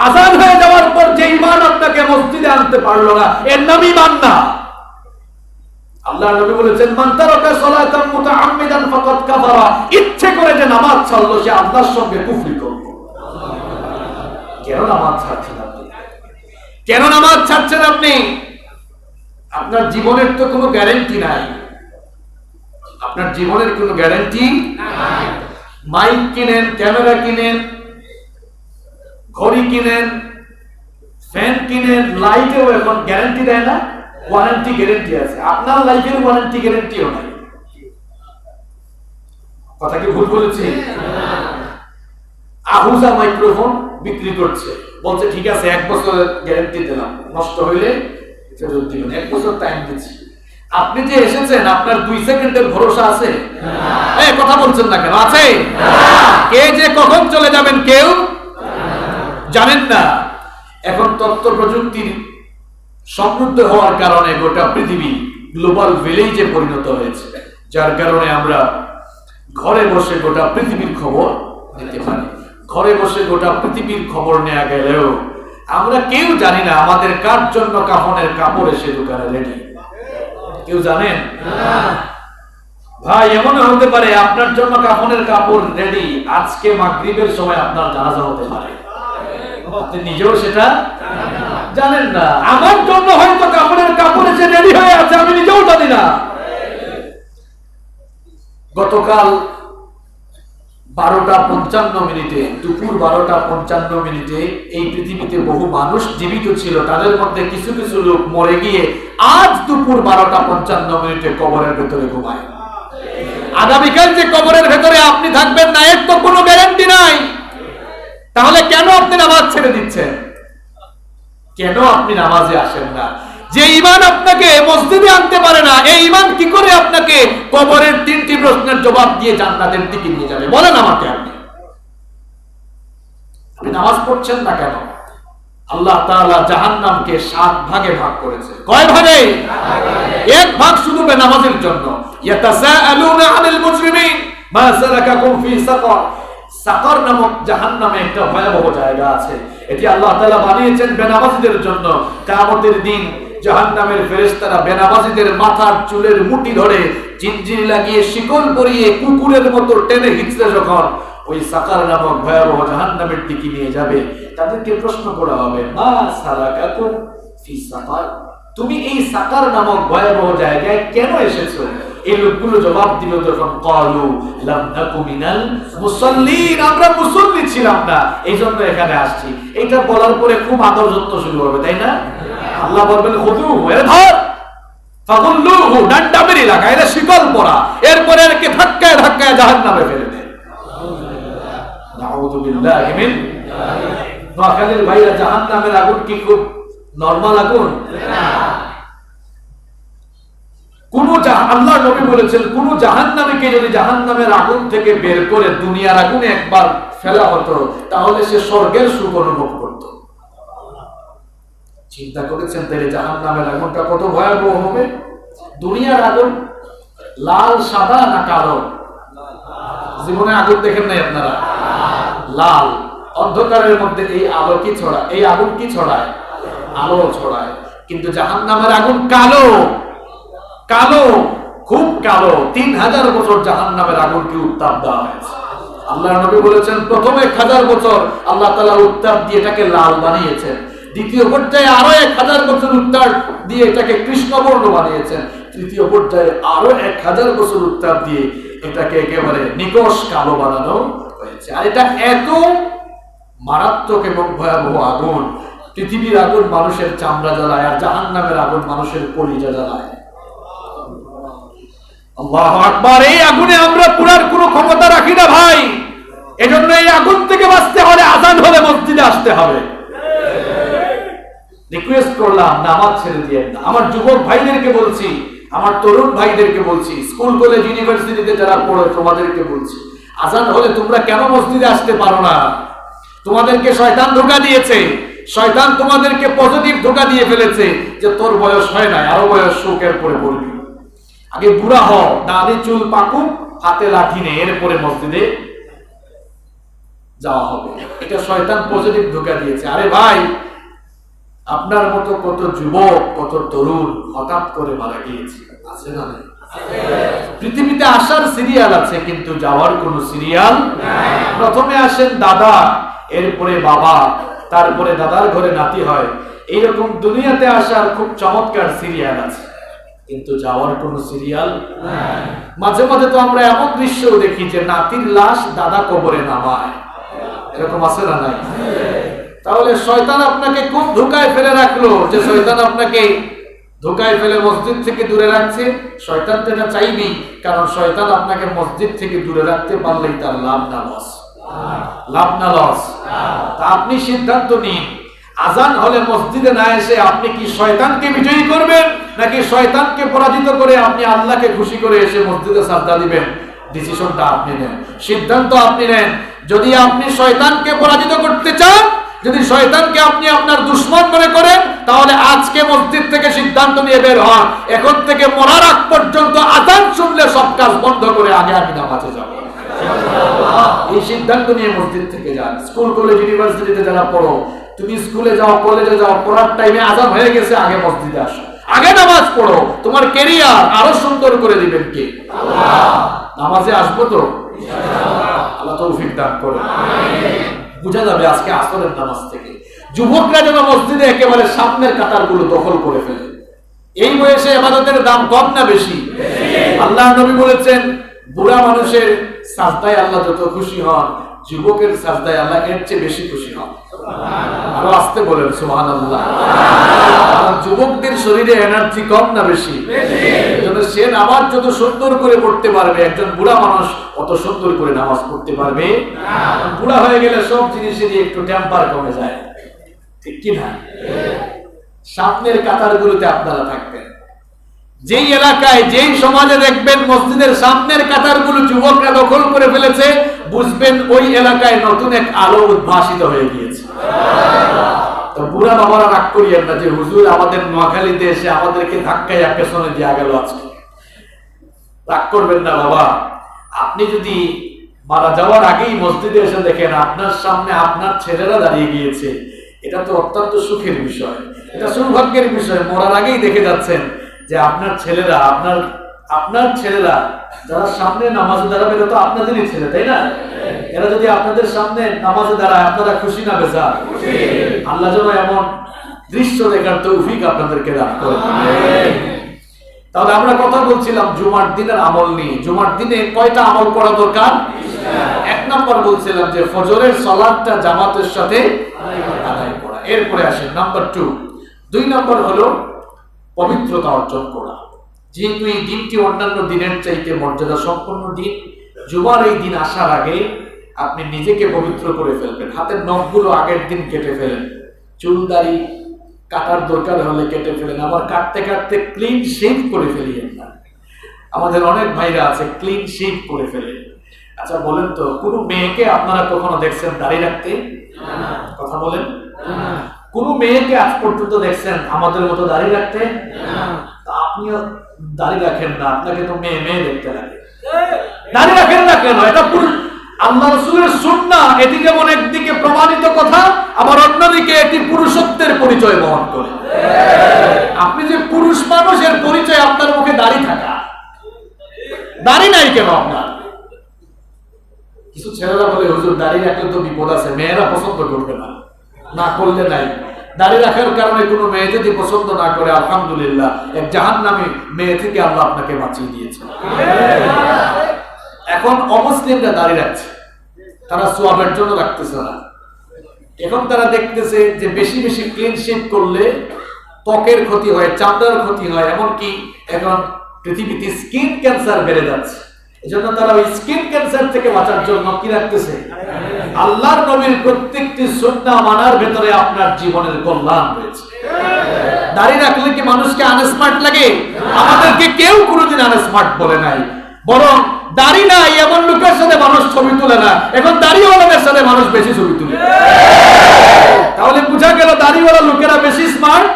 আযান হয়ে যাওয়ার পর যে ঈমান আপনাকে মসজিদে আনতে পারলো না, এর নাম ঈমান না। আল্লাহর নবী বলেছেন, মান তারাকা সালাতান মুতাআম্মিদান ফাকাদ কাফারা, ইচ্ছে করে যে নামাজ ছাড়লো সে আল্লাহর সঙ্গে কুফরি করলো। কেন নামাজ ছাড়ছেন আপনি? কেন নামাজ ছাড়ছেন আপনি? আপনার জীবনের তো কোনো গ্যারান্টি নাই। আপনার জীবনের কোনো গ্যারান্টি নাই। মাইক কিনেন, ক্যামেরা কিনেন, ঘড়ি কিনেন, ফ্যান কিনেন, লাইটেও এখন গ্যারান্টি দেয় না, ওয়ারেন্টি গ্যারান্টি আছে। আপনার লাইফের ওয়ারেন্টি গ্যারান্টিও নাই। কথা কি ভুল বলেছি? আহুজা মাইক্রোফোন বিক্রি করছে, বলছে ঠিক আছে 1 বছরের গ্যারান্টি দিলাম, নষ্ট হইলে ফেরত দিবেন, 1 বছর টাইম দিচ্ছি। আপনি যে এসেছেন, আপনার 2 সেকেন্ডের ভরসা আছে? এই কথা বলছেন না কেন? আছে? কে যে কখন চলে যাবেন কেউ জানেন না। এখন তথ্য প্রযুক্তির সমৃদ্ধ হওয়ার কারণে গোটা পৃথিবী গ্লোবাল ভিলেজে পরিণত হয়েছে, যার কারণে আমরা ঘরে বসে গোটা পৃথিবীর খবর নিতে পারি। ঘরে বসে গোটা পৃথিবীর খবর নেওয়া গেলেও আমরা কেউ জানি না আমাদের কার জন্য কাফনের কাপড় এসে দোকানে রেডি। কেউ জানেন? ভাই, এমন হতে পারে আপনার জন্য কাফনের কাপড় রেডি, আজকে মাগরিবের সময় আপনার জানাজা হতে পারে, আপনি নিজেও সেটা জানেন না। আমার জন্য হয়তো কাফনের কাপড় এসে রেডি হয়ে আছে, আমি নিজেও জানি না। গতকাল 12:55 দুপুর 12:55 এই পৃথিবীতে বহু মানুষ জীবিত ছিল, তাদের মধ্যে কিছু কিছু লোক মরে গিয়ে আজ দুপুর 12:55 কবরের ভেতরে ঘুমায়। আগামীকাল যে কবরের ভেতরে আপনি থাকবেন না, এর তো কোনো গ্যারান্টি নাই। তাহলে কেন আপনি নামাজ ছেড়ে দিচ্ছেন? কেন আপনি নামাজে আসেন না? যে ঈমান আপনাকে মসজিদে আনতে পারে না, এই ঈমান কি করে আপনাকে কবরের 3টি প্রশ্নের জবাব দিয়ে জান্নাতের দিকে নিয়ে যাবে? বলেন আমাকে। আপনি নামাজ পড়ছেন না কেন? আল্লাহ তাআলা জাহান্নামকে 7 ভাগে ভাগ করেছে। কয় ভাগে? 1 ভাগ শুধু বেনামাজের জন্য। ইয়াতাসাআলুনা আনিল মুজরিমিন মা সালাকাকুম ফি সাকার। সাকার নামক জাহান্নামে একটা ভয়াবহ জায়গা আছে, এটি আল্লাহ তাআলা বানিয়েছেন বেনামাজীদের জন্য। কিয়ামতের দিন জাহান্নামের ফেরেশতারা বেনামাজীদের মাথার চুলের মুঠি ধরে জিনজির লাগিয়ে শিকল পরিয়ে কুকুরের মতো টেনে হিঁচড়ে যখন ওই সাকার নামক ভয়াবহ জাহান্নামের দিকে নিয়ে যাবে, তাদেরকে প্রশ্ন করা হবে, মা সালাকাকুম ফি সাকার, তুমি এই সাকার নামক ভয়াবহ জায়গায় কেন এসেছো? এই লোকগুলো জবাব দিল যখন, ক্বালু লাম নাকু মিনাল মুসাল্লিন, আমরা মুসল্লি ছিলাম না, এইজন্য এখানে আসছি। এটা বলার পরে খুব আদর যত্ন শুরু হবে, তাই না? আল্লাহ বলবেন, খুদু এর ধর, ফাগুল্লুহু, ডান্ডা মেরে লাগা, এর শিকল পরা, এরপরে এরকে ধাক্কায় ধাক্কায় জাহান্নামে ফেলে দে। নাউযু বিল্লাহি মিন যালিক। নোয়াখালীর ভাইরা, জাহান্নামের আগুন কি খুব নরমাল আগুন? না। আল্লাহ নবী বলেছেন, কোন জাহান্নামীকে যদি জাহান্নামের আগুন থেকে বের করে দুনিয়ার আগুনে একবার ফেলা হতো, তাহলে সে স্বর্গের সুখ অনুভব করত। চিন্তা করেছেন তাহলে জাহান্নামের আগুনটা কত ভয়াবহ হবে? দুনিয়ার আগুন লাল, সাদা না কালো? জীবনে আগুন দেখেন নাই আপনারা? লাল। অন্ধকারের মধ্যে এই আলো কি ছড়ায়? এই আগুন কি ছড়ায়? আলো ছড়ায়। কিন্তু জাহান্নামের আগুন কালো, কালো, খুব কালো। 3000 বছর জাহান্নামের আগুনকে উত্তাপ দেওয়া হয়েছে। আল্লাহর নবী বলেছেন, প্রথম 1000 বছর আল্লাহ তাআলা উত্তাপ দিয়ে এটাকে লাল বানিয়েছেন, দ্বিতীয় পর্যায়ে আরো 1000 বছর উত্তাপ দিয়ে এটাকে কৃষ্ণবর্ণ বানিয়েছেন, তৃতীয় পর্যায়ে আরো 1000 বছর উত্তাপ দিয়ে এটাকে একেবারে নিকষ কালো বানানো হয়েছে। আর এটা এত মারাত্মক এবং ভয়াবহ আগুন, পৃথিবীর আগুন মানুষের চামড়া জ্বালায়, আর জাহান্নামের আগুন মানুষের কলিজা জ্বালায়। আল্লাহু আকবার। এই আগুনে আমরা পুরার কোনো ক্ষমতা রাখি না ভাই। এজন্য এই আগুন থেকে বাঁচতে হলে আযান হলে মসজিদে আসতে হবে। রিকোয়েস্ট করলাম, নামাজ ছেড়ে দিয়েন না। আমার যুবক ভাইদেরকে বলছি, আমার তরুণ ভাইদেরকে বলছি, স্কুল কলেজ ইউনিভার্সিটিতে যারা পড়ে তোমাদেরকে বলছি, আযান হলে তোমরা কেন মসজিদে আসতে পারো না? তোমাদেরকে শয়তান ধোঁকা দিয়েছে। শয়তান তোমাদেরকে পজিটিভ ধোঁকা দিয়ে ফেলেছে যে তোর বয়স হয় না, আরো বয়স শোকের পরে পড়বি, আগে বুড়া হও, দাড়ি চুল পাকুক, হাতে লাঠি নে, এরপরে মসজিদে যাওয়া হবে। এটা শয়তান পজিটিভ ধোঁকা দিয়েছে। আরে ভাই, আপনার মতো কত যুবক, কত তরুণ হঠাৎ করে মারা গিয়েছে, আছে না? পৃথিবীতে আসার সিরিয়াল আছে, কিন্তু যাওয়ার কোন সিরিয়াল নাই। প্রথমে আসেন দাদা, এরপরে বাবা, তারপরে দাদার ঘরে নাতি হয়। এইরকম দুনিয়াতে আসার খুব চমৎকার সিরিয়াল আছে, কিন্তু যাওয়ার কোন সিরিয়াল নাই। মাঝে মাঝে তো আমরা এমন দৃশ্য দেখি যে নাতির লাশ দাদা কবরে নামায়, এরকম আছে না নাই? তাহলে শয়তান আপনাকে কোন ধোঁকায় ফেলে রাখলো যে শয়তান আপনাকে ধোঁকায় ফেলে মসজিদ থেকে দূরে রাখছে? শয়তান তো এটা চাইবেই, কারণ শয়তান আপনাকে মসজিদ থেকে দূরে রাখতে পারলেই তার লাভ না লস, লাভ না লস। তা আপনি সিদ্ধান্ত নিন, আজান হলে মসজিদে না এসে আপনি কি শয়তানকে বিজয়ী করবেন, নাকি শয়তানকে পরাজিত করে আপনি আল্লাহকে খুশি করে এসে মসজিদে সাজদা দিবেন? ডিসিশনটা আপনি নেন, সিদ্ধান্ত আপনি নেন। যদি আপনি শয়তানকে পরাজিত করতে চান, যদি শয়তানকে আপনি আপনার দুশমন মনে করেন, তাহলে আজকে মসজিদ থেকে সিদ্ধান্ত নিয়ে বের হন, এখন থেকে মরার আগ পর্যন্ত আজান শুনলে সব কাজ বন্ধ করে আগে আমি নামাজে যাব। এই সিদ্ধান্ত নিয়ে মসজিদ থেকে যান। স্কুল কলেজ ইউনিভার্সিটিতে যারা পড়ো, তুমি স্কুলে যাও, কলেজে যাও, পড়ার টাইমে আজান হয়ে গেছে, আগে মসজিদে আসো, আগে নামাজ পড়ো। তোমার ক্যারিয়ার আরো সুন্দর করে দিবেন কে? আল্লাহ। নামাজে আসবো তো ইনশাআল্লাহ, আল্লাহ তৌফিক দান করুন। বুঝা যাবে আজকে আসরের নামাজ থেকে যুবকরা যেন মসজিদে একেবারে সামনের কাতারগুলো দখল করে ফেলে। এই বয়সে ইবাদতের দাম কম না বেশি? আল্লাহর নবী বলেছেন, বুড়া মানুষের সাজদায় আল্লাহ যত খুশি হন, যুবকের সাজদায় আল্লাহ এর চেয়ে বেশি খুশি হন। আরো আসতে বলেন সুবহানাল্লাহ। যুবকদের শরীরে এনার্জি কম না বেশি? সে নামাজ যত সুন্দর করে পড়তে পারবে, একজন বুড়া মানুষ অত সুন্দর করে নামাজ পড়তে পারবে না। বুড়া হয়ে গেলে সব জিনিসেরই একটু টেম্পার কমে যায়, ঠিক কি না? সামনের কাতারগুলোতে আপনারা থাকবেন। যেই এলাকায়, যেই সমাজে দেখবেন মসজিদের সামনের কাতারগুলো যুবকরা দখল করে ফেলেছে, বুঝবেন ওই এলাকায় নতুন এক আলো উদ্ভাসিত হয়ে গিয়েছে। তো বুড়া বাবারা রাগ করিয়েন না যে হুজুর আমাদের নোয়াখালীতে এসে আমাদেরকে ধাক্কায় পেছনে দেওয়া গেল আজকে। রাগ করবেন না বাবা। আপনি যদি মারা যাওয়ার আগেই মসজিদে এসে দেখেন আপনার সামনে আপনার ছেলেরা দাঁড়িয়ে গিয়েছে, এটা তো অত্যন্ত সুখের বিষয়, এটা সৌভাগ্যের বিষয়। মরার আগেই দেখে যাচ্ছেন যে আপনার ছেলেরা, আপনার ছেলেরা যারা সামনে নামাজে দাঁড়াবে, এটা তো আপনাদেরই ছেলে, তাই না? এরা যদি আপনাদের সামনে নামাজে দাঁড়ায়, আপনারা খুশি না বেজা? আল্লাহ যেন এমন দৃশ্য দেখার তৌফিক আপনাদেরকে দান করেন। তাহলে আমরা কথা বলছিলাম জুমার দিনের আমল নিয়ে। জুমার দিনে কয়টা আমল করা দরকার? এক নম্বর বলছিলাম যে ফজরের সালাতটা জামাতের সাথে আদায় করা। এরপরে আসে নাম্বার 2। 2 নম্বর হলো পবিত্রতা অর্জন করা। যেহেতু এই দিনটি অন্যান্য দিনের চাইতে মর্যাদা সম্পন্ন দিন, জুমার এই দিন আসার আগে আপনি নিজেকে পবিত্র করে ফেলবেন। হাতের নখগুলো আগের দিন কেটে ফেলেন, চুল দাড়ি কাটার দরকার হলে কেটে ফেলেন, আবার কাটতে কাটতে ক্লিন শেভ করে ফেলিয়েন না। আমাদের অনেক ভাইরা আছে ক্লিন শেভ করে ফেলে। আচ্ছা বলেন তো, কোন মেয়েকে আপনারা কখনো দেখছেন দাড়ি রাখতে? কথা বলেন। কোন মেয়েকে আজ পর্যন্ত দেখছেন আমাদের মতো দাড়ি রাখতে? আপনিও দাড়ি রাখেন না, আপনাকে তো মেয়ে মেয়ে দেখতে লাগে। দাড়ি রাখেন না কেন? এটা আল্লাহ রাসূলের সুন্নাহ। এটি যেমন একদিকে প্রমাণিত কথা, আবার অন্যদিকে এটি পুরুষত্বের পরিচয় বহন করে। আপনি যে পুরুষ মানুষের পরিচয় আপনার মুখে দাড়ি থাকা। দাড়ি নাই কেন আপনার? কিছু ছেলেরা বলে হুজুর দাড়ি রাখলে তো বিপদ আছে, মেয়েরা পছন্দ করবে না, না করলে নাই। দাড়ি রাখার কারণে কোনো মেয়ে যদি পছন্দ না করে, আলহামদুলিল্লাহ, এক জাহান্নামী মেয়ে থেকে আল্লাহ আপনাকে বাঁচিয়ে দিয়েছে। এখন অমুসলিমরা দাড়ি রাখছে, তারা সোয়াবের জন্য রাখতেছে না। এখন তারা দেখতেছে যে বেশি বেশি ক্লিন শেভ করলে ত্বকের ক্ষতি হয়, চামড়ার ক্ষতি হয়, এমনকি এখন পৃথিবীতে স্কিন ক্যান্সার বেড়ে যাচ্ছে। এজন্য তারা ওই স্কিন ক্যান্সার থেকে বাঁচার জন্য কি রাখতেছে? আল্লাহর নবীর প্রত্যেকটি সুন্নাহ মানার ভেতরে আপনার জীবনের কল্যাণ রয়েছে। দাড়ি রাখলে কি মানুষকে আনস্মার্ট লাগে? আমাদেরকে কেউ কোনোদিন আনস্মার্ট বলে নাই, বরং দাড়ি নাই এমন লোকের সাথে মানুষ ছবি তুলে না, এখন দাড়িওয়ালাদের সাথে মানুষ বেশি ছবি তুলে। তাহলে বোঝা গেল দাড়িওয়ালা লোকেরা বেশি স্মার্ট।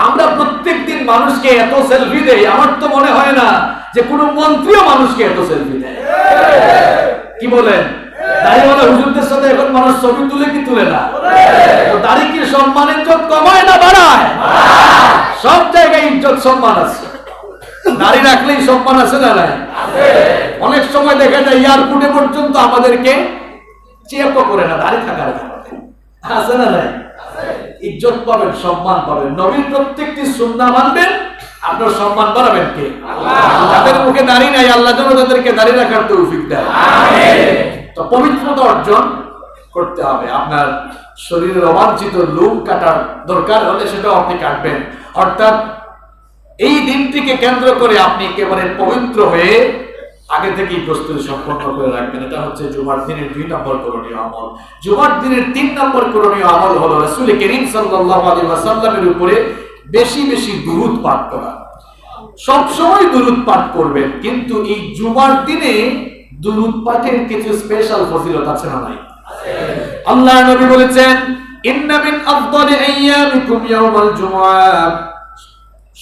আমরা প্রত্যেকদিন মানুষকে এত সেলফি দেই, আমার তো মনে হয় না যে কোনো মন্ত্রীও মানুষকে এত সেলফি দেয়। কি বলেন? দাড়িওয়ালা হুজুরদের সাথে এখন মানুষ ছবি তুলে কি তুলে না? তো দাড়ি কি সম্মান ইজ্জত কমায় না বাড়ায়? সব জায়গায় ইজ্জত সম্মান আছে। দাড়ি রাখলেই সম্মান আছে না নাই? অনেক সময় দেখা যায় এয়ারপোর্টে পর্যন্ত আমাদেরকে চেক করে না দাড়ি থাকার কারণে, আছে না নাই? ইজ্জত পাবেন, সম্মান পাবেন। নবীর প্রত্যেকটি সুন্নাহ মানবেন, আপনার সম্মান বাড়াবেন কে? যাদের মুখে দাড়ি নাই আল্লাহ যেন তাদেরকে দাড়ি রাখার তৌফিক দেয়। তো পবিত্রতা অর্জন করতে হবে। আপনার শরীরের অবাঞ্ছিত লোম কাটার দরকার হলে সেটাও আপনি কাটবেন। অর্থাৎ এই দিনটিকে কেন্দ্র করে আপনি একেবারে পবিত্র হয়ে আগে থেকেই প্রস্তুতি সম্পন্ন করে রাখবেন। এটা হচ্ছে জুমার দিনের 2 নম্বর করণীয় আমল। জুমার দিনের 3 নম্বর করণীয় আমল হলো রাসূল করিম সাল্লাল্লাহু আলাইহি ওয়াসাল্লামের উপরে বেশি বেশি দুরূদ পাঠ করা। সব সময় দুরূদ পাঠ করবেন, কিন্তু এই জুমার দিনে দুরূদ পাঠের কিছু স্পেশাল ফজিলত আছে না নাই? আল্লাহর নবী বলেছেন, ইন্না মিন আফদালি আইয়ামিকুম ইয়াউমাল জুমআহ,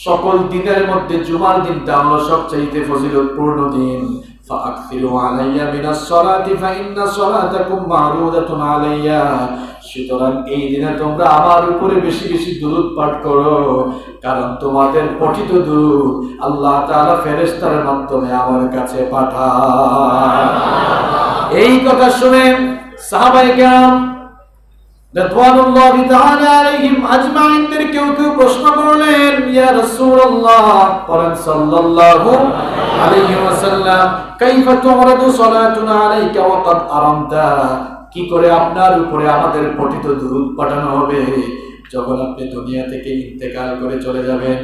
সকল দিনের মধ্যে জুমার দিনটা হলো সবচেয়ে ফজিলতপূর্ণ দিন। ফাআকসিরু আলাইয়া মিনাস সালাতি ফাইন্না সালাতাকুম মারুদাতুন আলাইয়া, সুতরাং এই দিনে তোমরা আমার উপরে বেশি বেশি দুরূদ পাঠ করো, কারণ তোমাদের পঠিত দুরূদ আল্লাহ তাআলা ফেরেশতার মাধ্যমে আমার কাছে পাঠায়। এই কথা শুনে সাহাবায়ে কেরাম রাদিয়াল্লাহু তাআলা আলাইহিম আজমাইনদের কেউ কেউ প্রশ্ন করলেন, ইয়া রাসূলুল্লাহ সাল্লাল্লাহু আলাইহি ওয়াসাল্লাম, কাইফা তুরাদু সালাতুনা আলাইকা ওয়া ক্বাদ আরামতা, কি করে আপনার উপরে আমাদের পঠিত দুরূদ পাঠানো হবে যখন আপনি দুনিয়া থেকে ইন্তেকাল করে চলে যাবেন,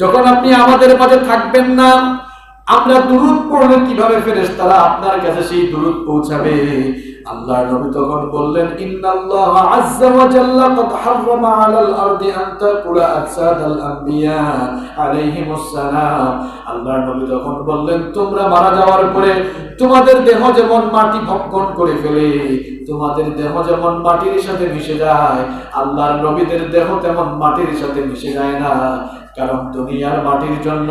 যখন আপনি আমাদের মাঝে থাকবেন না? আমরা দুরূদ পড়লে কিভাবে ফেরেশতারা আপনার কাছে সেই দুরূদ পৌঁছাবে? আল্লাহর নবী তখন বললেন, ইন্নাল্লাহা আযজা ওয়া জাল্লা ক্বাদ হাররামা আলাল আরদি আন তাকুলা আজসাদাল আম্বিয়া আলাইহিমুস সালাম। আল্লাহর নবী তখন বললেন, তোমরা মারা যাওয়ার পরে তোমাদের দেহ যেমন মাটি ভক্ষণ করে ফেলে, তোমাদের দেহ যেমন মাটির সাথে মিশে যায়, আল্লাহর নবীদের দেহ তেমন মাটির সাথে মিশে যায় না, কারণ দুনিয়ার মাটির জন্য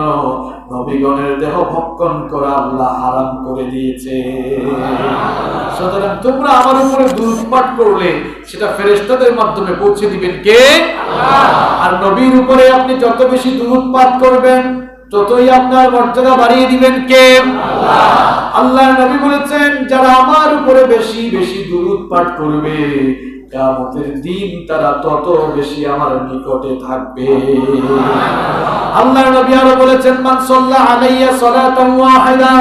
নবীগণের দেহ ভক্ষণ করা আল্লাহ হারাম করে দিয়েছে। সুতরাং তোমরা আমার উপরে দুরূদ পাঠ করলে সেটা ফেরেশতাদের মাধ্যমে পৌঁছে দিবেন কে? আল্লাহ। আর নবীর উপরে আপনি যত বেশি দুরূদ পাঠ করবেন ততই আপনার মর্যাদা বাড়িয়ে দিবেন কে? আল্লাহ। আল্লাহর নবী বলেছেন, যারা আমার উপরে বেশি বেশি দুরূদ পাঠ করবে কিয়ামতের দিন তারা তত বেশি আমার নিকটে থাকবে। আল্লাহর নবী আরো বলেছেন, মান সাল্লা আলাইয়া সালাতান ওয়াহিদা,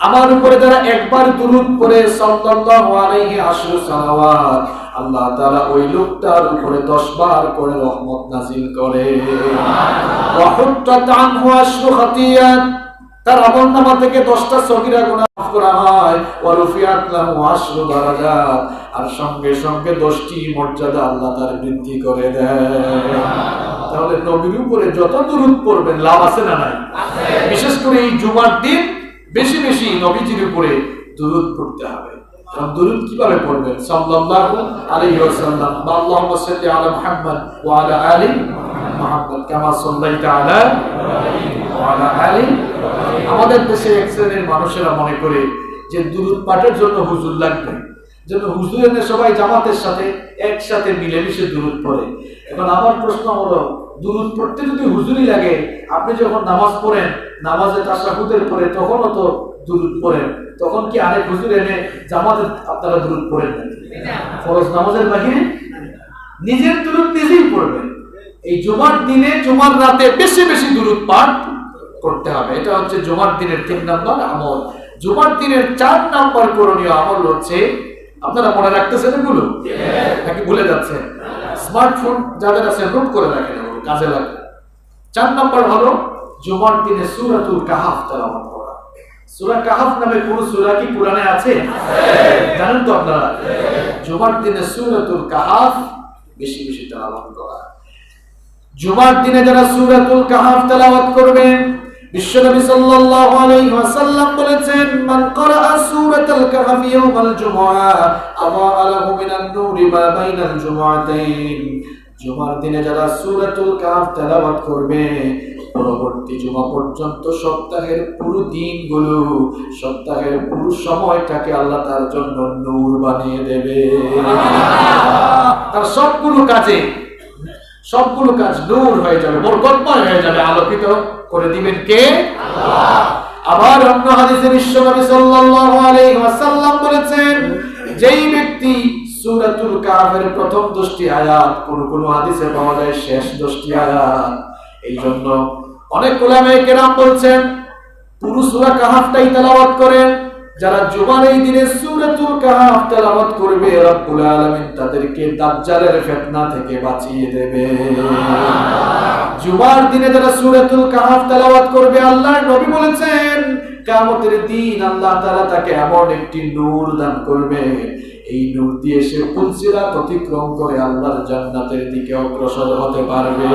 আমার উপরে যারা একবার দুরূদ পড়ে সাল্লাল্লাহু আলাইহি আশরু সালাওয়াত, আল্লাহ তাআলা ওই লোকটার উপরে 10 বার করে রহমত নাযিল করে। ওয়া হুত্তাত আনহু আশরু খাতিয়াত, তার আমলনামা থেকে 10টা সগীরা গুনাহ মাফ করা হয়। ওয়া রুফিআত লাহু আশরু দারাজাত, আর সঙ্গে সঙ্গে 10টি মর্যাদা আল্লাহ তার বৃদ্ধি করে দেয়। তাহলে নবীর উপরে যত দুরূদ পড়বেন লাভ আছে না নাই? আছে। বিশেষ করে এই জুমার দিন বেশি বেশি নবীজির উপরে দুরূদ পড়তে হবে। দুরূদ কিভাবে পড়বেন? সাল্লাল্লাহু আলাইহি ওয়াসাল্লাম, আল্লাহুম্মা সাল্লি আলা মুহাম্মদ ওয়া আলা আলি মুহাম্মদ কামা সাল্লাইতা আলা ওয়া আলা আলি। আমাদের দেশে এক শ্রেণীর মানুষেরা মনে করে যে দুরূদ পাঠের জন্য হুজুর লাগবে, যেন হুজুর এনে সবাই জামাতের সাথে একসাথে মিলেমিশে দুরূদ পড়ে। এখন আমার প্রশ্ন হলো, দুরূদ পড়তে যদি হুজুরই লাগে, আপনি যখন নামাজ পড়েন, নামাজে তাশাহুদের পরে তখনও তো দুরূদ পড়েন, তখন কি আরেক হুজুর এনে জামাতে আপনারা দুরূদ পড়েন না? ফরজ নামাজের বাহিরে নিজের দুরূদ নিজেই পড়বেন। এই জুমার দিনে জুমার রাতে বেশি বেশি দুরূদ পাঠ করতে হবে। এটা হচ্ছে জুমার দিনের 3 নম্বর আমল। জুমার দিনের 4 নম্বর করণীয় আমল হচ্ছে, আপনারা মনে রাখতেছেন এগুলো নাকি ভুলে যাচ্ছেন? স্মার্টফোন যাদের আছে নোট করে রাখেন, এগুলো কাজে লাগে। 4 নম্বর হলো জুমার দিনে সূরাতুল কাহাফ তেলাওয়াত করা। সূরা কাহাফ নামে কোন সূরা কি কোরআনে আছে? জানেন তো আপনারা? জুমার দিনে সূরাতুল কাহাফ বেশি বেশি তেলাওয়াত করা। জুমার দিনে যারা সূরাতুল কাহাফ তেলাওয়াত করবেন, বিশ্বনবী সাল্লাল্লাহু আলাইহি ওয়াসাল্লাম বলেছেন, মান ক্বারাআ সূরাতাল কাহফ ইয়াওমাল জুমআহ আযা লাহু মিনান নূরি মা বাইনাল জুমআতাইন। জুমার দিনে যারা সূরাতুল কাহফ তেলাওয়াত করবে, পরবর্তী জুমা পর্যন্ত সপ্তাহের পুরো দিনগুলো, সপ্তাহের পুরো সময়টাকে আল্লাহ তার জন্য নূর বানিয়ে দেবে। তার সবগুলো কাজ নূর হয়ে যাবে, বরকতময় হয়ে যাবে, আলোকিত করে দিবেন কে? আল্লাহ। আবার অন্য হাদিসে বিশ্বনবী সাল্লাল্লাহু আলাইহি ওয়াসাল্লাম বলেছেন, যেই ব্যক্তি সূরাতুল কাহফের প্রথম 10টি আয়াত, কোন হাদিসে পাওয়া যায় শেষ 10টি আয়াত, এই জন্য অনেক উলামায়ে কেরাম বলছেন পুরো সূরা কাহফটাই তেলাওয়াত করেন। যারা জুমার এই দিনে সূরাতুল কাহফ তেলাওয়াত করবে, রব্বুল আলামিন তাদেরকে দাজ্জালের ফিতনা থেকে বাঁচিয়ে দেবে। জুমার দিনে যারা সূরাতুল কাহফ তেলাওয়াত করবে, আল্লাহর নবী বলেছেন কিয়ামতের দিন আল্লাহ তাআলা তাকে এমন একটি নূর দান করবে, এই নূর দিয়ে সে পুলসিরাত অতিক্রম করে আল্লাহর জান্নাতের দিকে অগ্রসর হতে পারবে।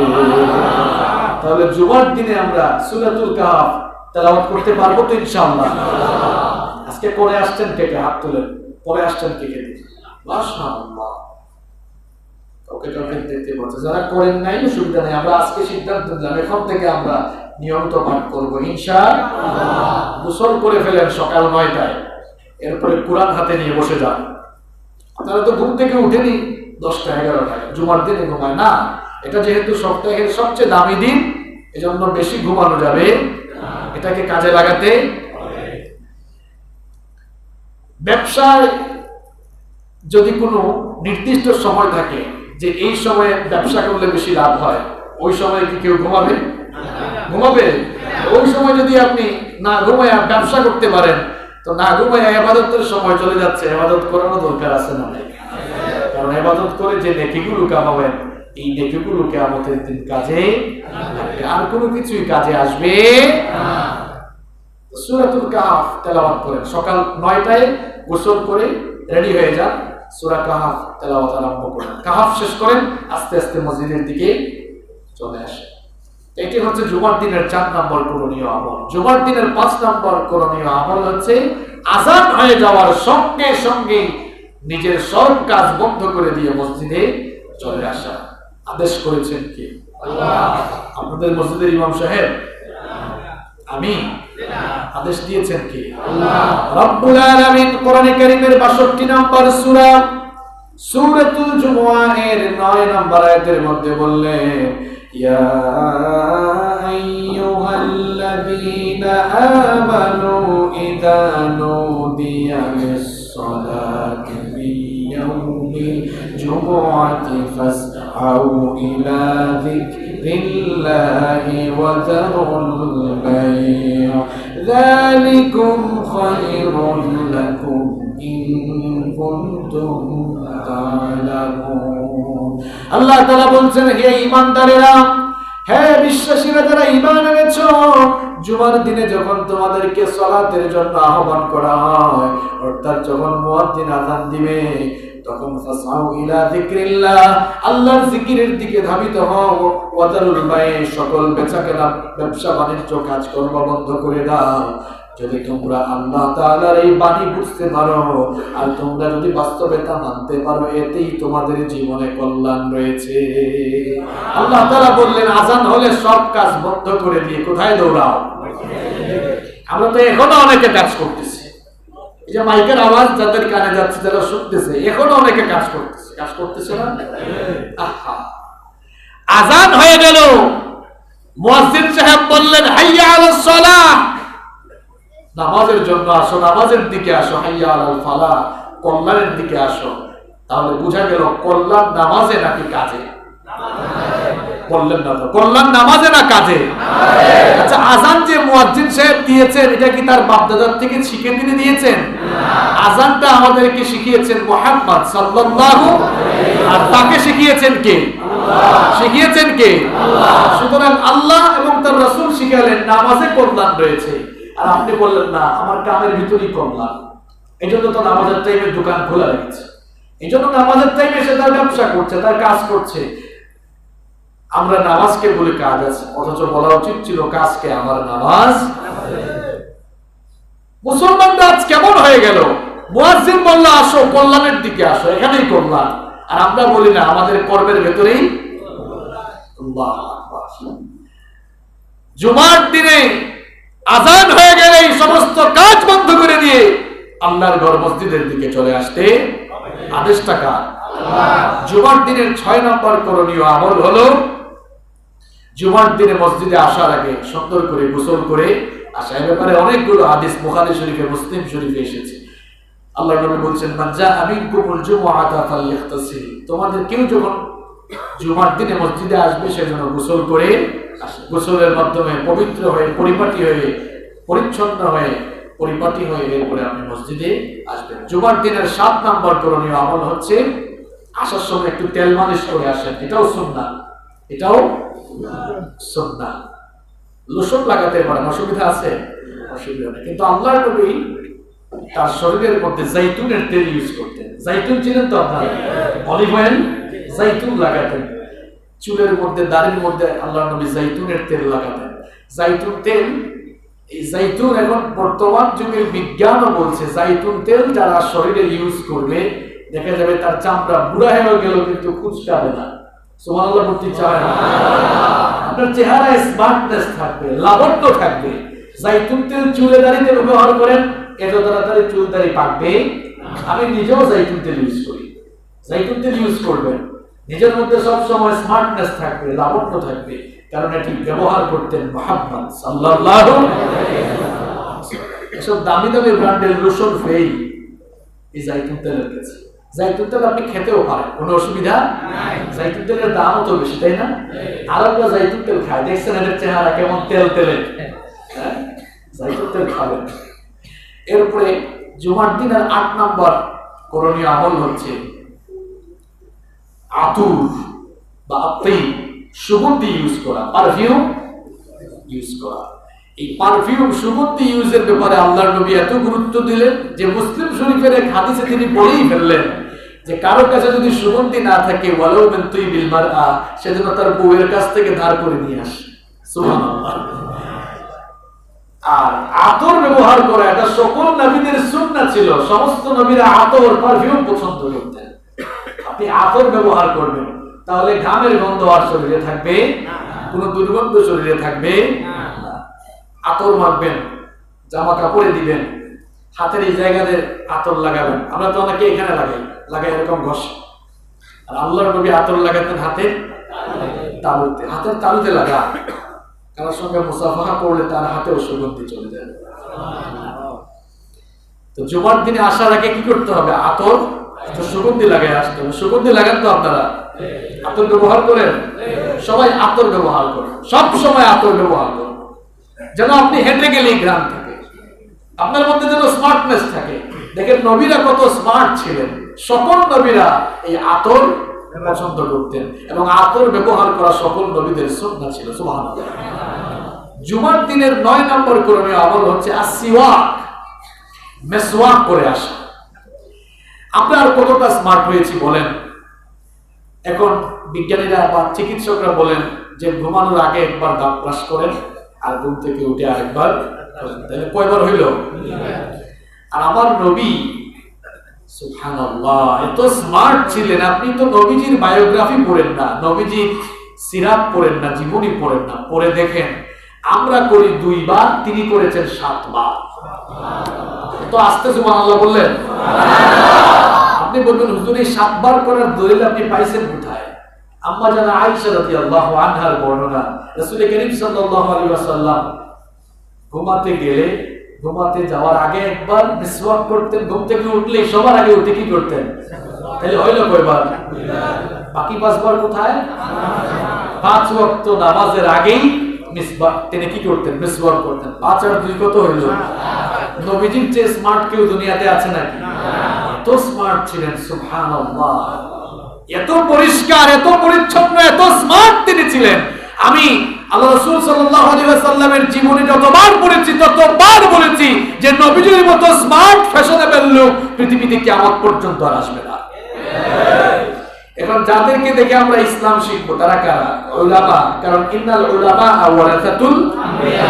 তাহলে জুমার দিনে আমরা সূরাতুল কাহফ তেলাওয়াত করতে পারবো তো ইনশাআল্লাহ? আজকে করে আসছেন কে কে? হাত তুলেন। পরে আসছেন কে কে? মাশাআল্লাহ। ওকে দেখতে পাচ্ছেন। যারা করেন নাই অসুবিধা নেই, আমরা আজকে সিদ্ধান্ত নিলাম এখন থেকে আমরা নিয়মিত পাঠ করবো ইনশাআল্লাহ। গোসল করে ফেলেন সকাল 9টায়, এরপরে কোরআন হাতে নিয়ে বসে যান। আপনারা তো ঘুম থেকে উঠেনি 10টা 11টায়, জুমার দিনে ঘুমায় না। এটা যেহেতু সপ্তাহের সবচেয়ে দামি দিন, এজন্য বেশি ঘুমানো যাবে, এটাকে কাজে লাগাতে। ব্যবসায় যদি কোনো নির্দিষ্ট সময় থাকে যে এই সময়ে ব্যবসা করলে বেশি লাভ হয়, ওই সময়ে কি কেউ ঘুমাবে? ঘুমাবে? ওই সময় যদি আপনি না ঘুমায় ব্যবসা করতে পারেন, তো না ঘুমায় ইবাদতের সময় চলে যাচ্ছে, ইবাদত করানো দরকার আছে না? কারণ ইবাদত করে যে নেকিগুলো কামাবেন, এই নেকিগুলো কিয়ামতের দিন কাজে, আর কোনো কিছুই কাজে আসবে না। সূরাতুল কাহফ তেলাওয়াত করেন, সকাল 9টায় গোসল করে রেডি হয়ে যান, সূরা কাহফ তেলাওয়াত আরম্ভ করেন। কাহফ শেষ করেন, আস্তে আস্তে মসজিদের দিকে চলে আসেন। এটি হচ্ছে জুমার দিনের 4 নম্বর করণীয় আমল। জুমার দিনের 5 নম্বর করণীয় আমল হচ্ছে আযান হয়ে যাওয়ার সঙ্গে সঙ্গে নিজের সব কাজ বন্ধ করে দিয়ে মসজিদে চলে আসা। আদেশ করেছেন কি? আল্লাহ। আপনাদের মসজিদের ইমাম সাহেব? আমি। আদেশ দিয়েছেন কি? আল্লাহ। রব্বুল আলামিন কোরআনে কারীমের 62 নম্বর সূরা সূরাতুল জুমুআ এর 9 নম্বর আয়াতের মধ্যে বললেন, ইয়া আইয়ুহাল্লাযীনা আমানু ইযা নুদিয়া লিস-সালাতি মিন জুমুআতি ফাসআউ ইলা যিকরিল্লাহি ওয়া যারুল বাই', যালিকুম খায়রুল লাকুম ইন কুনতুম তা'লামুন। আল্লাহ তাআলা বলছেন, হে ঈমানদারেরা, হে বিশ্বাসীরা যারা ঈমান এনেছো, জুমার দিনে যখন তোমাদেরকে সালাতের জন্য আহ্বান করা হয়, অর্থাৎ যখন মুয়াজ্জিন আযান দিবে, তখন ফাসআউ ইলা যিকরিল্লাহ, আল্লাহর জিকিরের দিকে ধাবিত হও, ওয়া যারুল বাই', সকল বেচাকেনা ব্যবসা বাণিজ্য কাজকর্ম বন্ধ করে দাও। যদি তোমরা আল্লাহ তাআলার এই বাণী বুঝতে পারো আর তোমরা যদি বাস্তবে তা মানতে পারো, এতেই তোমাদের জীবনে কল্যাণ রয়েছে। আল্লাহ তাআলা বললেন আযান হলে সব কাজ বন্ধ করে দিয়ে কোথায় দৌড়াও? আমরা তো এখনো অনেকে কাজ করতেছি, এই যে মাইকের আওয়াজ যাদের কানে যাচ্ছে, যারা শুনতেছে, এখনো অনেকে কাজ করতেছে না? আহা, আযান হয়ে গেল, মুয়াজ্জিন সাহেব বললেন হাইয়া আলাস সালাহ, নামাজের জন্য আসো, নামাজের দিকে আসো, হাইয়া আলাল ফালাহ, কল্যাণের দিকে আসো। তাহলে বোঝা গেল কল্যাণ নামাজে নাকি কাজে? বললেন না তো, কল্যাণ নামাজে না কাজে? আচ্ছা, আযান যে মুয়াজ্জিন সাহেব দিয়েছেন, এটা কি তার বাপদাদার থেকে শিখে তিনি দিয়েছেন? আযানটা আমাদেরকে শিখিয়েছেন মুহাম্মদ সাল্লাল্লাহু, আর তাকে শিখিয়েছেন কে? শিখিয়েছেন কে? সুতরাং আল্লাহ এবং তার রাসূল শিখালেন নামাজে কল্যাণ রয়েছে, আর আপনি বললেন না আমার কামের ভিতরেই কল্যাণ। এই জন্য তো নামাজের টাইমে দোকান খোলা রেখেছে, এই জন্য নামাজের টাইমে সে তার ব্যবসা করছে, তার কাজ করছে। আমরা নামাজকে বলে কাজ আছে, অথচ বলা উচিত ছিল কাজকে আমার নামাজ। মুসলমানরা আজ কেমন হয়ে গেল? মুয়াজ্জিন বলল আসো, কল্যাণের দিকে আসো, এখানেই কল্যাণ, আর আমরা বলি না আমাদের কর্মের ভেতরেই আল্লাহু আকবার। জুমার দিনে আযান হয়ে গেলে এই সমস্ত কাজ বন্ধ করে দিয়ে আল্লাহর ঘর মসজিদের দিকে চলে আসতে আদেশটা কার? জুমার দিনের 6 নম্বর করণীয় আমল হলো জুমার দিনে মসজিদে আসার আগে সুন্দর করে গোসল করে আসা। এই ব্যাপারে অনেকগুলো হাদিস বুখারী শরীফে, মুসলিম শরীফে এসেছে। আল্লাহর নবী বলেছেন, মান জাআ মিনকুমুল জুমআতা ফালইগতাসিল, তোমাদের কেউ যখন জুমার দিনে মসজিদে আসবে সে যেন গোসল করে আসে। গোসলের মাধ্যমে পবিত্র হয়ে, পরিপাটি হয়ে, পরিচ্ছন্ন হয়ে, পরিপাটি হয়ে এরপরে আপনি মসজিদে আসবেন। জুমার দিনের 7 নম্বর করণীয় আমল হচ্ছে আসার সময় একটু তেল মালিশ করে আসেন। এটাও সুন্নাহ, এটাও সুন্নাহ। লোশন লাগাতে পারেন, অসুবিধা আছে? অসুবিধা নেই। কিন্তু আল্লাহর নবী তার শরীরের মধ্যে জাইতুনের তেল ইউজ করতেন। জাইতুন চিনেন তো আপনারা? অলিভ অয়েল, জাইতুন লাগাতেন চুলের মধ্যে, দাড়ির মধ্যে আল্লাহর নবী জাইতুনের তেল লাগাতেন। জাইতুন তেল, এই জাইতুন এখন বর্তমান যুগের বিজ্ঞানও বলছে জাইতুন তেল যারা শরীরে ইউজ করবে দেখা যাবে তার চামড়া বুড়া হয়ে গেল কিন্তু কুচকাবে না। সুবহানাল্লাহ বলতে চায় না? আপনার চেহারায় স্মার্টনেস থাকবে, লাবণ্য থাকবে। জাইতুন তেল চুলে দাড়িতে ব্যবহার করেন, এত তাড়াতাড়ি চুল দাড়ি পাকবে। আমি নিজেও জাইতুন তেল ইউজ করি। জাইতুন তেল ইউজ করবেন, নিজের মধ্যে সব সময় স্মার্টনেস থাকবে, লাবণ্য থাকবে, কারণ এটি ব্যবহার করতেন মুহাম্মদ সাল্লাল্লাহু আলাইহি ওয়াসাল্লাম। এসব দামি দামি ব্র্যান্ডের লোশন ফেই এই জাইতুন তেলের কাছে। জাইতুন তেল আপনি খেতেও পারেন, কোনো অসুবিধা নাই। জাইতুন তেলের দামও তো বেশি, তাই না? আরবরা জাইতুন তেল খায়, দেখছেন এদের চেহারা কেমন তেল তেলে। জাইতুন তেল খাবেন। এরপরে জুমার দিনের 8 নম্বর করণীয় আমল হচ্ছে আতুর বা আত্তাই, সুগন্ধি ইউজ করা, পারফিউম ইউজ করা। এই পারফিউম, সুগন্ধি ইউজের ব্যাপারে আল্লাহর নবী এত গুরুত্ব দিলেন যে মুসলিম শরীফের এক হাদিসে তিনি বলেই ফেললেন যে কারো কাছে যদি সুগন্ধি না থাকে ওয়ালাউ মিন তুইবিল মারআ, সেজন্য তার বউয়ের কাছ থেকে ধার করে নিয়ে আসে। সুবহানাল্লাহ। আর আতর ব্যবহার করা এটা সকল নবীদের সুন্নাহ ছিল। সমস্ত নবীরা আতর, পারফিউম পছন্দ করতেন। আপনি আতর ব্যবহার করবেন, তাহলে ঘামের গন্ধ আর শরীরে থাকবে না, কোনো দুর্গন্ধ শরীরে থাকবে না। আতর মাখবেন, জামা কাপড়ে দিবেন, হাতের এই জায়গাতে আতর লাগাবেন। আমরা তো অনেকে এখানে লাগাই এরকম ঘষে। আর আল্লাহর নবী আতর লাগাতেন হাতের তালুতে। হাতের তালুতে লাগা, কারোর সঙ্গে মুসাফাহা করলে তার হাতেও সুগন্ধি চলে যায়। তো জুমার দিনে আসার আগে কি করতে হবে? আতর, সুগন্ধি লাগাই আসতে হবে। সুগন্ধি লাগান তো আপনারা? আতর ব্যবহার করেন? সবাই আতর ব্যবহার করেন, সব সময় আতর ব্যবহার করেন, যেন আপনি হেঁটে গেলেই ঘ্রাণ থাকে, আপনার মধ্যে যেন স্মার্টনেস থাকে। দেখেন নবীরা কত স্মার্ট ছিলেন। সকল নবীরা এই আতর পছন্দ করতেন এবং আতর ব্যবহার করা সকল নবীদের সুন্নাহ ছিল। সুবহানাল্লাহ। জুমার দিনের 9 নম্বর করণীয় আমল হচ্ছে আসওয়াক, মেসওয়াক করে আসা। আমরা আর কতটা স্মার্ট হয়েছি বলেন? এখন বিজ্ঞানীরা বা চিকিৎসকরা বলেন যে ঘুমানোর আগে একবার দাঁত ব্রাশ করেন আর ঘুম থেকে উঠে আরেকবার করেন, তাহলে কয়বার হইল? আর আমার নবী সুবহানাল্লাহ এত স্মার্ট ছিলেন। আপনি তো নবীজির বায়োগ্রাফি পড়েন না, নবীজির সিরাত পড়েন না, জীবনী পড়েন না, পড়ে দেখেন আমরা করি 2 বার, তিনি করেছেন 7 বার। তো আস্তে সুবহানাল্লাহ বললেন। আপনি বলবেন হুজুর এই 7 বার করার দলিল আপনি পাইছেন কোথায়? আম্মা জানা আয়েশা রাদিয়াল্লাহু আনহার বর্ণনা, রাসূল করিম সাল্লাল্লাহু আলাইহি ওয়াসাল্লাম ঘুমাতে যাওয়ার আগে একবার মিসওয়াক করতেন, ঘুম থেকে উঠলে সবার আগে উঠে কি করতেন? তাহলে হইল কয়বার? বাকি 5 বার কোথায়? 5 ওয়াক্ত নামাজের আগেই মিসওয়াক তিনি কি করতেন? মিসওয়াক করতেন। 5 আর 2 কত হইল? নবীজির চেয়ে স্মার্ট কেউ দুনিয়াতে আছে নাকি? এত স্মার্ট ছিলেন সুবহানাল্লাহ। এত পরিষ্কার, এত পরিচ্ছন্ন, এত স্মার্ট তিনি ছিলেন। আমি আল্লাহ রাসূল সাল্লাল্লাহু আলাইহি ওয়াসাল্লামের জীবনে যতবার পড়েছি ততবার বলেছি যে নবীজির মতো স্মার্ট ফ্যাশনেবল লোক পৃথিবীতে কিয়ামত পর্যন্ত আর আসবে না। এখন যাদেরকে দেখে আমরা ইসলাম শিখবো তারা কারা? উলামা। কারণ ইন্নাল উলামা ওয়ারাসাতুল আম্বিয়া।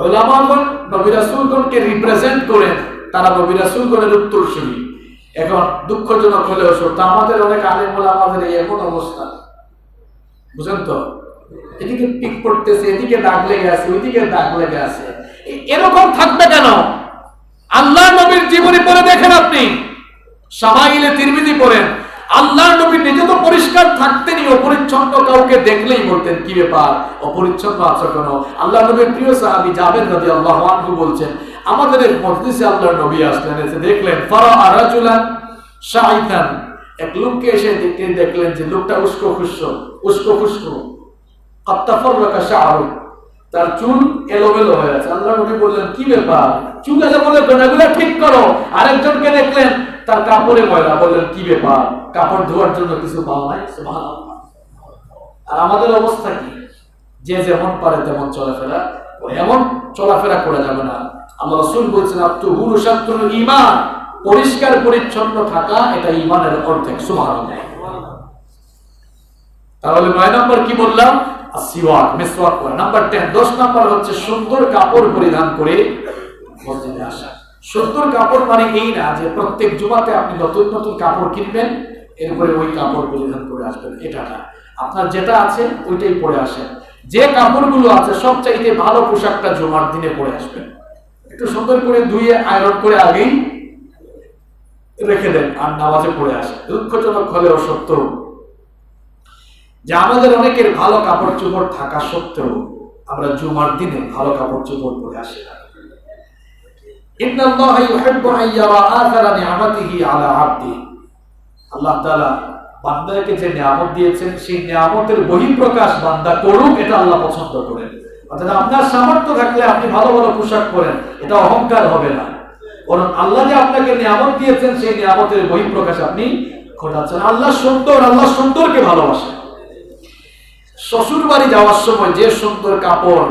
উলামাগণ নবী রাসূলগণকে রিপ্রেজেন্ট করেন, তারা নবী রাসূলগণের উত্তরসূরি। এখন দুঃখজনক হলেও সত্য, আমাদের অনেক আলেম ওলামাদের এমন অবস্থা, বুঝেন তো? এদিকে পিক করতেছে, এদিকে দাগ লেগে আছে, ওইদিকে দাগ লেগে আছে। এরকম থাকবে কেন? আল্লাহ নবীর জীবনী পড়ে দেখেন আপনি, শামাইলে তিরমিজি পড়েন, আল্লাহর নবী নিজে তো পরিষ্কার থাকতেনই, অপরিচ্ছন্ন কাউকে দেখলেই বলতেন কি ব্যাপার, অপরিচ্ছন্ন আছো কেন? আল্লাহ নবীর প্রিয় সাহাবী জাবের রাদিয়াল্লাহু আনহু বলছেন, আমাদের এই মজলিসে আল্লাহর নবী আসলেন, এসে দেখলেন ফারাআ রাজুলান শাইতান, এক লোককে এসে দেখলেন যে লোকটা উস্কো খুস্কো ক্বাদ তাফাররাকা শা'রু, তার চুল এলোমেলো হয়ে আছে। আল্লাহর নবী বললেন কি ব্যাপার, চুল এলোমেলো কেন, এগুলো ঠিক করো। আরেকজনকে দেখলেন তার কাপড়ে ময়লা, বললেন কি ব্যাপার, কাপড় ধোয়ার জন্য কিছু পাওয়া নাই? সুবহানাল্লাহ। আর আমাদের অবস্থা কি? যে যেমন পারে তেমন চলাফেরা করে, এমন চলাফেরা করে যাবে না। আল্লাহ রাসূল বলেছেন আত-তুহুরু শাত্রুল ঈমান, পরিষ্কার পরিচ্ছন্ন থাকা এটা ঈমানের অর্ধেক। সুবহানাল্লাহ। তাহলে 9 নম্বর কি বললাম? আসওয়াক, মিসওয়াক করা। নাম্বার 10, 10 নম্বর হচ্ছে সুন্দর কাপড় পরিধান করে মসজিদে আসা। সুন্দর কাপড় মানে এই না যে প্রত্যেক জুমাতে আপনি নতুন নতুন কাপড় কিনবেন, এরপরে ওই কাপড় পরিধান করে আসবেন, এটা না। আপনার যেটা আছে ওইটাই পরে আসেন। যে কাপড়গুলো আছে সবচাইতে ভালো পোশাকটা জুমার দিনে পরে আসবেন। একটু সুন্দর করে ধুয়ে আয়রন করে আগেই রেখে দেন আর নামাজে পড়ে আসেন। দুঃখজনক হলেও সত্য যে আমাদের অনেকের ভালো কাপড় চোপড় থাকা সত্ত্বেও আমরা জুমার দিনে ভালো কাপড় চোপড় পরে আসি না। ইন্নাল্লাহা ইউহিব্বু আন ইয়ারা আথারা নি'মাতিহি আলা আবদি, আল্লাহ তাআলা বান্দাকে যে নিয়ামত দিয়েছেন সেই নিয়ামতের বহিঃপ্রকাশ বান্দা করুক, এটা আল্লাহ পছন্দ করেন। অর্থাৎ আপনার সামর্থ্য থাকলে আপনি ভালো ভালো পোশাক পরেন, এটা অহংকার হবে না, বরং আল্লাহ যে আপনাকে নিয়ামত দিয়েছেন সেই নিয়ামতের বহিঃপ্রকাশ আপনি ঘটাচ্ছেন। আল্লাহ সুন্দর, আল্লাহ সুন্দরকে ভালোবাসেন। শ্বশুর বাড়ি যাওয়ার সময় যে সুন্দর কাপড়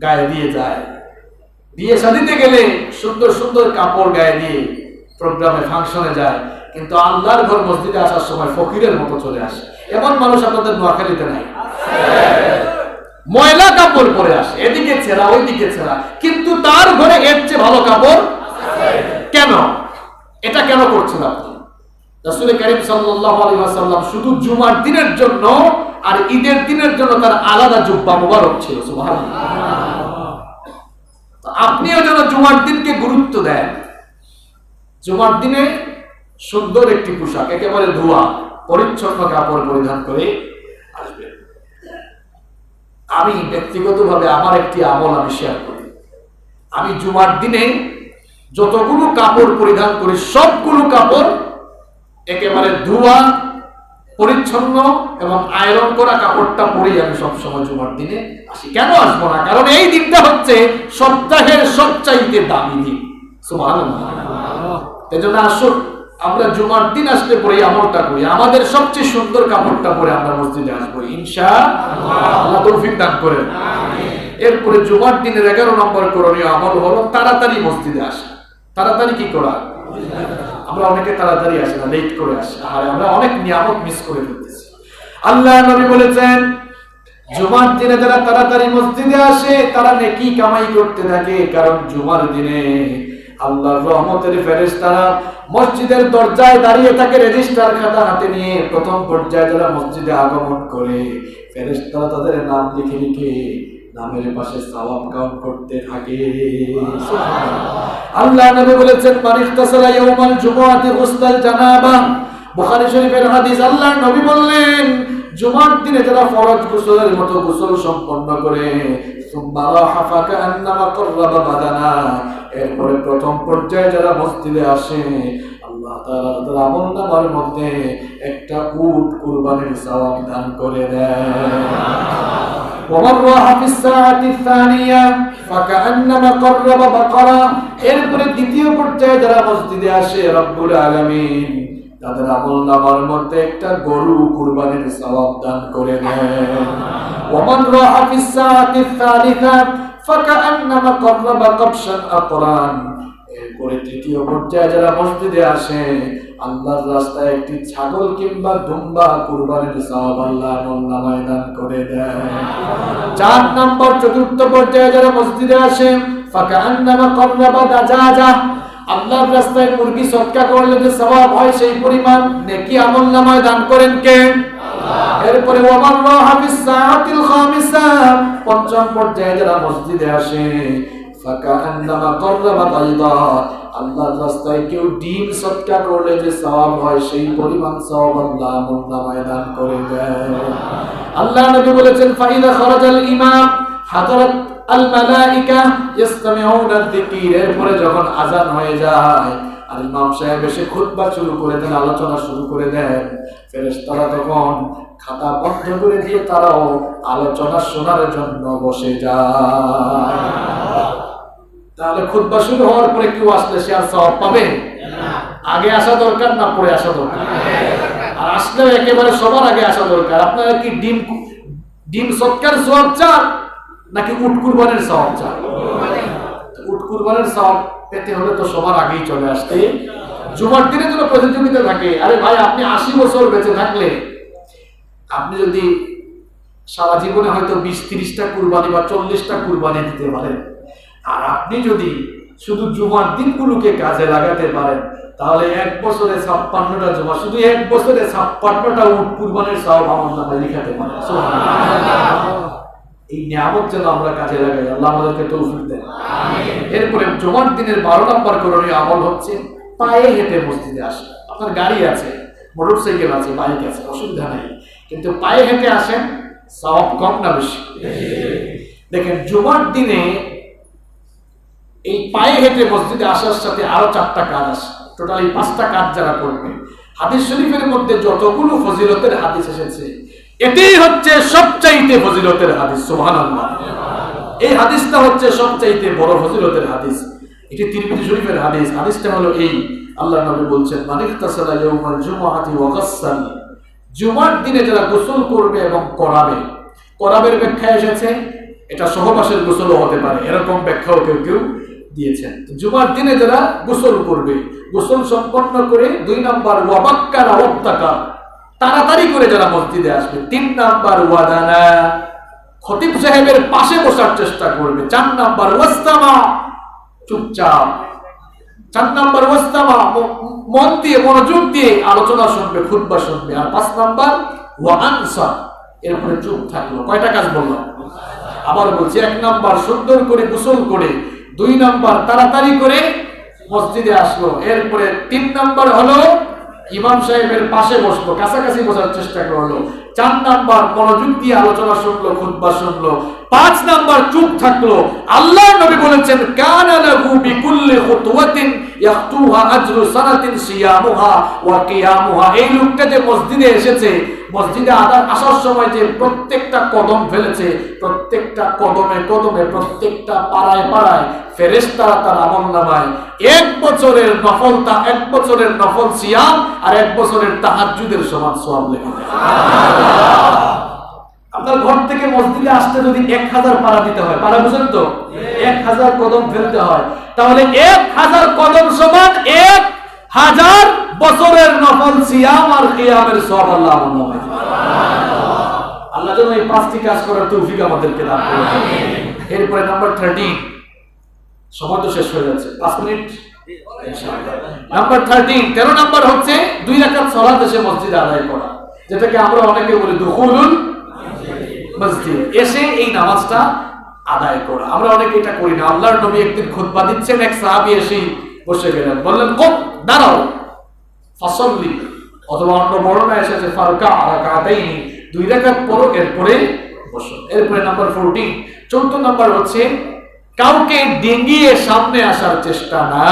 গায়ে দিয়ে যায়, বিয়ে শাদীতে গেলে সুন্দর সুন্দর কাপড় গায়ে দিয়ে প্রোগ্রামে ফাংশনে যায়, কিন্তু আল্লাহর ঘর মসজিদে আসার সময় ফকিরের মতো চলে আসে। এমন মানুষ আপনাদের নোয়াখালীতে নাই? ময়লা কাপড় পরে আসে, এদিকে ছেঁড়া ওইদিকে ছেঁড়া, কিন্তু তার ঘরে এর চেয়ে ভালো কাপড় কেন? এটা কেন করছেন আপনি? রাসূল কারীম সাল্লাল্লাহু আলাইহি ওয়াসাল্লাম শুধু জুমার দিনের জন্য আর ঈদের দিনের জন্য তার আলাদা জুব্বা মুবারক ছিল। সুবহানাল্লাহ। আপনিও যেন জুমার দিনকে গুরুত্ব দেন। জুমার দিনে সুন্দর একটি পোশাক, একেবারে ধোয়া পরিচ্ছন্ন কাপড় পরিধান করে আসবেন। আমি ব্যক্তিগতভাবে আমার একটি আমল আমি শেয়ার করি। আমি জুমার দিনে যতগুলো কাপড় পরিধান করি সবগুলো কাপড় একেবারে ধোয়া পরিচ্ছন্ন এবং আয়রন করা কাপড়টা পরেই আমি সবসময় জুমার দিনে আসি। কেন আসবো না? কারণ এই দিনটা হচ্ছে সপ্তাহের সবচাইতে দামি দিন। সুবহানাল্লাহ। এজন্য আসুন আমরা জুমার দিন আসলে পরে আমলটা করি, আমাদের সবচেয়ে সুন্দর কাপড়টা পরে আমরা মসজিদে আসবো ইনশাআল্লাহ। আল্লাহ তৌফিক দান করেন। এরপরে জুমার দিনের 11 নম্বর করণীয় আমল হলো তাড়াতাড়ি মসজিদে আসা। তাড়াতাড়ি কি করা? আমরা অনেকে তাড়াতাড়ি আসি না, লেট করে আসি, আর আমরা অনেক নিয়ামত মিস করে ফেলতেছি। আল্লাহ নবী বলেছেন জুমার দিনে যারা তাড়াতাড়ি মসজিদে আসে তারা নেকি কামাই করতে থাকে, কারণ জুমার দিনে আল্লাহর রহমতের ফেরেশতারা মসজিদের দরজায় দাঁড়িয়ে থাকে রেজিস্টার খাতা হাতে নিয়ে। প্রথম পর্যায়ে যারা মসজিদে আগমন করে ফেরেশতারা তাদের নাম লিখে লিখে নামের পাশে সওয়াব কাউন্ট করতে থাকে। আল্লাহ নবী বলেছেন মান ইগতাসালা ইয়াউমাল জুমআতি গুসলাল জানাবা, বুখারী শরীফের হাদিস। আল্লাহ নবী বললেন জুমার দিনে যারা ফরজ গোসলের মতো গোসল সম্পন্ন করে সুম্মা রাহা ফাকান্নামা ক্বাররাবা বাদানা, এরপরে প্রথম পর্যায়ে যারা মসজিদে আসে আল্লাহ তাআলা তাদের আমলনামার মধ্যে একটা উট কুরবানির সওয়াব দান করে দেন। ওয়া রাহা ফিস সাআতি الثانিয়া ফাকান্নামা ক্বাররাবা বাকারা, এরপরে দ্বিতীয় পর্যায়ে যারা মসজিদে আসে রব্বুল আলামিন তাদের আমলনামার মধ্যে একটা গরু কুরবানির সওয়াব দান করে দেন। ওমান রাহা ফিস সাআতি الثالثা ফাকান্নামা ক্বাররাবা কাবশান আকরান, এরপরে তৃতীয় পর্যায়ে যারা মসজিদে আসে আল্লাহর রাস্তায় একটি ছাগল কিংবা দুম্বা কুরবানির সওয়াব আল্লাহ আমলনামায় দান করে দেন। 4 নম্বর চতুর্থ পর্যায়ে যারা মসজিদে আসে ফাকান্নামা ক্বাররাবা দাজাজা, আল্লাহর রাস্তায় মুরগি সদকা করলে যে সওয়াব হয় সেই পরিমাণ নেকি আমলনামায় দান করেন কে? এরপরে ওয়ামান রাহা ফিস সাআতিল খামিসা, পঞ্চম পর্যায়ে যারা মসজিদে আসে ফাকান্নামা কাররাবা বাইদা, আল্লাহর রাস্তায় কেউ ডিম সদকা করলে যে সওয়াব হয় সেই পরিমাণ সওয়াব আল্লাহ আমলনামায় দান করে দেয়। আল্লাহ নবী বলেছেন ফাইদা খারাজাল ইমাম হাদারাত আল মালাইকা ইসতামিউনা যিকির, এরপরে যখন আযান হয়ে যায় আর ইমাম সাহেব এসে খুতবা শুরু করে দেন, আলোচনা শুরু করে দেন, ফেরেশতারা তখন খাতা বন্ধ করে দিয়ে তারাও আলোচনা শোনার জন্য বসে যায়। তাহলে খুতবা শুরু হওয়ার পরে কেউ আসলে সে আর সওয়াব পাবে না? আগে আসা দরকার না পরে আসা দরকার? আর আসলেও একেবারে সবার আগে আসা দরকার। আপনারা কি ডিম সৎকার সওয়াব চান নাকি উট কুরবানের সওয়াব চান? উট কুরবানের সওয়াব পেতে হলে তো সবার আগেই চলে আসতে। জুমার দিনে যেন প্রতিযোগিতা থাকে। আরে ভাই, আপনি 80 বছর বেঁচে থাকলে আপনি যদি সারা জীবনে হয়তো 20-30টা কুরবানি বা 40টা কুরবানি দিতে পারেন, আর আপনি যদি শুধু জুমার দিনগুলোকে কাজে লাগাতে পারেন, তাহলে 1 বছরে 56টা জুমা, শুধু 1 বছরে 56টা উট কুরবানির সওয়াব আমলনামায় লিখাতে পারেন। সুবহানাল্লাহ। এই নিয়ামত যেন আমরা কাজে লাগাই, আল্লাহ আমাদেরকে তৌফিক দেন। আমিন। এরপরে জুমার দিনের 12 নম্বর করণীয় আমল হচ্ছে পায়ে হেঁটে মসজিদে আসা। আপনার গাড়ি আছে, মোটরসাইকেল আছে, বাইক আছে, অসুবিধা নেই, কিন্তু পায়ে হেঁটে আসেন, সওয়াব কম না বেশি? দেখেন, জুমার দিনে এই পায়ে হেঁটে মসজিদে আসার সাথে আরো 4টা কাজ আছে। টোটালি 5টা কাজ যারা করবে, হাদিস শরীফের মধ্যে যতগুলো ফজিলতের হাদিস এসেছে, এটাই হচ্ছে সবচাইতে ফজিলতের হাদিস। সুবহানাল্লাহ। এই হাদিসটা হচ্ছে সবচাইতে বড় ফজিলতের হাদিস। এটি তিরমিজি শরীফের হাদিস। হাদিসটা হলো এই, আল্লাহ নবী বলছেন মান ইগতাসালা ইয়াউমাল জুমআতি ওয়া গাসসাল, জুমার দিনে যারা গোসল করবে এবং করাবে, করাবের ব্যাখ্যা এসেছে এটা সহবাসের গোসলও হতে পারে, এরকম ব্যাখ্যাও কেউ কেউ দিয়েছেন। জুমার দিনে যারা গোসল করবে, গোসল সম্পন্ন করে 2 নাম্বার ওয়াবাক্কারা ওয়াত্তাকা, তাড়াতাড়ি করে যারা মসজিদে আসবে। 3 নাম্বার ওয়াদানা, খতিব সাহেবের পাশে বসার চেষ্টা করবে। 4 নাম্বার ওয়াস্তামা, চুপচাপ। 4 নাম্বার ওয়াস্তামা, মন দিয়ে মনোযোগ দিয়ে আলোচনা শুনবে, খুতবা শুনবে। আর 5 নাম্বার ওয়া আনসা, এরপরে চুপ থাকলো। কয়টা কাজ বললাম? আবার বলছি, 1 নাম্বার সুন্দর করে গোসল করে, 2 নাম্বার তাড়াতাড়ি করে মসজিদে আসলো, এরপরে 3 নাম্বার হলো ইমাম সাহেবের পাশে বসলো, কাছাকাছি বসার চেষ্টা করলো। 4 নাম্বার মনোযোগ দিয়ে আলোচনা শুনলো, খুতবা শুনলো। 5 নাম্বার চুপ থাকলো। আল্লাহ নবী বলেছেন কানা লাহু বিকুল্লি খুতওয়াতিন ইয়াখতুহা আজরু সানাতিন সিয়ামুহা ওয়া কিয়ামুহা। এই লোকটা যে মসজিদে এসেছে, মসজিদে আসার সময় যে প্রত্যেকটা কদম ফেলেছে, প্রত্যেকটা কদমে কদমে, প্রত্যেকটা পাড়ায় পাড়ায় ফেরেশতারা তার আমলনামায় 1 বছরের নফল সিয়াম আর 1 বছরের তাহাজ্জুদের সমান সওয়াব লেখা দেয়। আপনার ঘর থেকে মসজিদে আসতে যদি 1000 পাড়া দিতে হয়, পাড়া বুঝেন তো, 1000 কদম ফেলতে হয়, তাহলে 1000 কদম সমান 1000 বছরের নফল সিয়াম আর কিয়ামের সওয়াব আল্লাহ আমলনামায়। আল্লাহ যেন এই 5টি কাজ করার তৌফিক আমাদেরকে দান করুন। এরপরে নাম্বার 13, সময় তো শেষ হয়ে যাচ্ছে, 5 মিনিট ইনশাআল্লাহ। নাম্বার 13 নাম্বার হচ্ছে 2 রাকাত সালাত এসে মসজিদে আদায় করা, যেটাকে আমরা অনেকে বলি দুখুলুল মসজিদ, এসে এই নামাজটা আদায় করা। আমরা অনেকে এটা করি না। আল্লাহর নবী একদিন খুতবা দিচ্ছেন, এক সাহাবী এসে বসে গেলেন, বললেন কুম, দাঁড়াও, ফাসাল্লি, অথবা অন্য বর্ণনা এসেছে ফারকা রাকাতাইনি, 2 রাকাত পড়ো, এরপরে বসো। এরপরে নাম্বার 14 নাম্বার হচ্ছে কাউকে ডিঙ্গিয়ে সামনে আসার চেষ্টা না,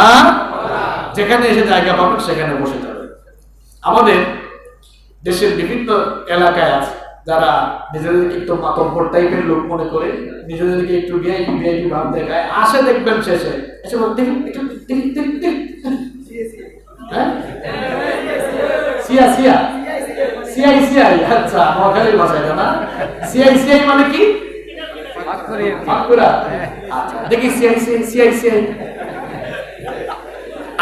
যেখানে এসে জায়গা পাবেন সেখানে বসে যাবে। আমাদের দেশের বিভিন্ন এলাকায় আছে যারা নিজেদেরকে একটু মাতব্বর টাইপের লোক মনে করে, নিজেদেরকে একটু ভিআইপি ভাব দেখায়, আসে দেখবেন শেষে এসে বলতে সিআই, আচ্ছা মহাখালীর ভাষায় না, সিআই মানে কি? দেখি সিআই।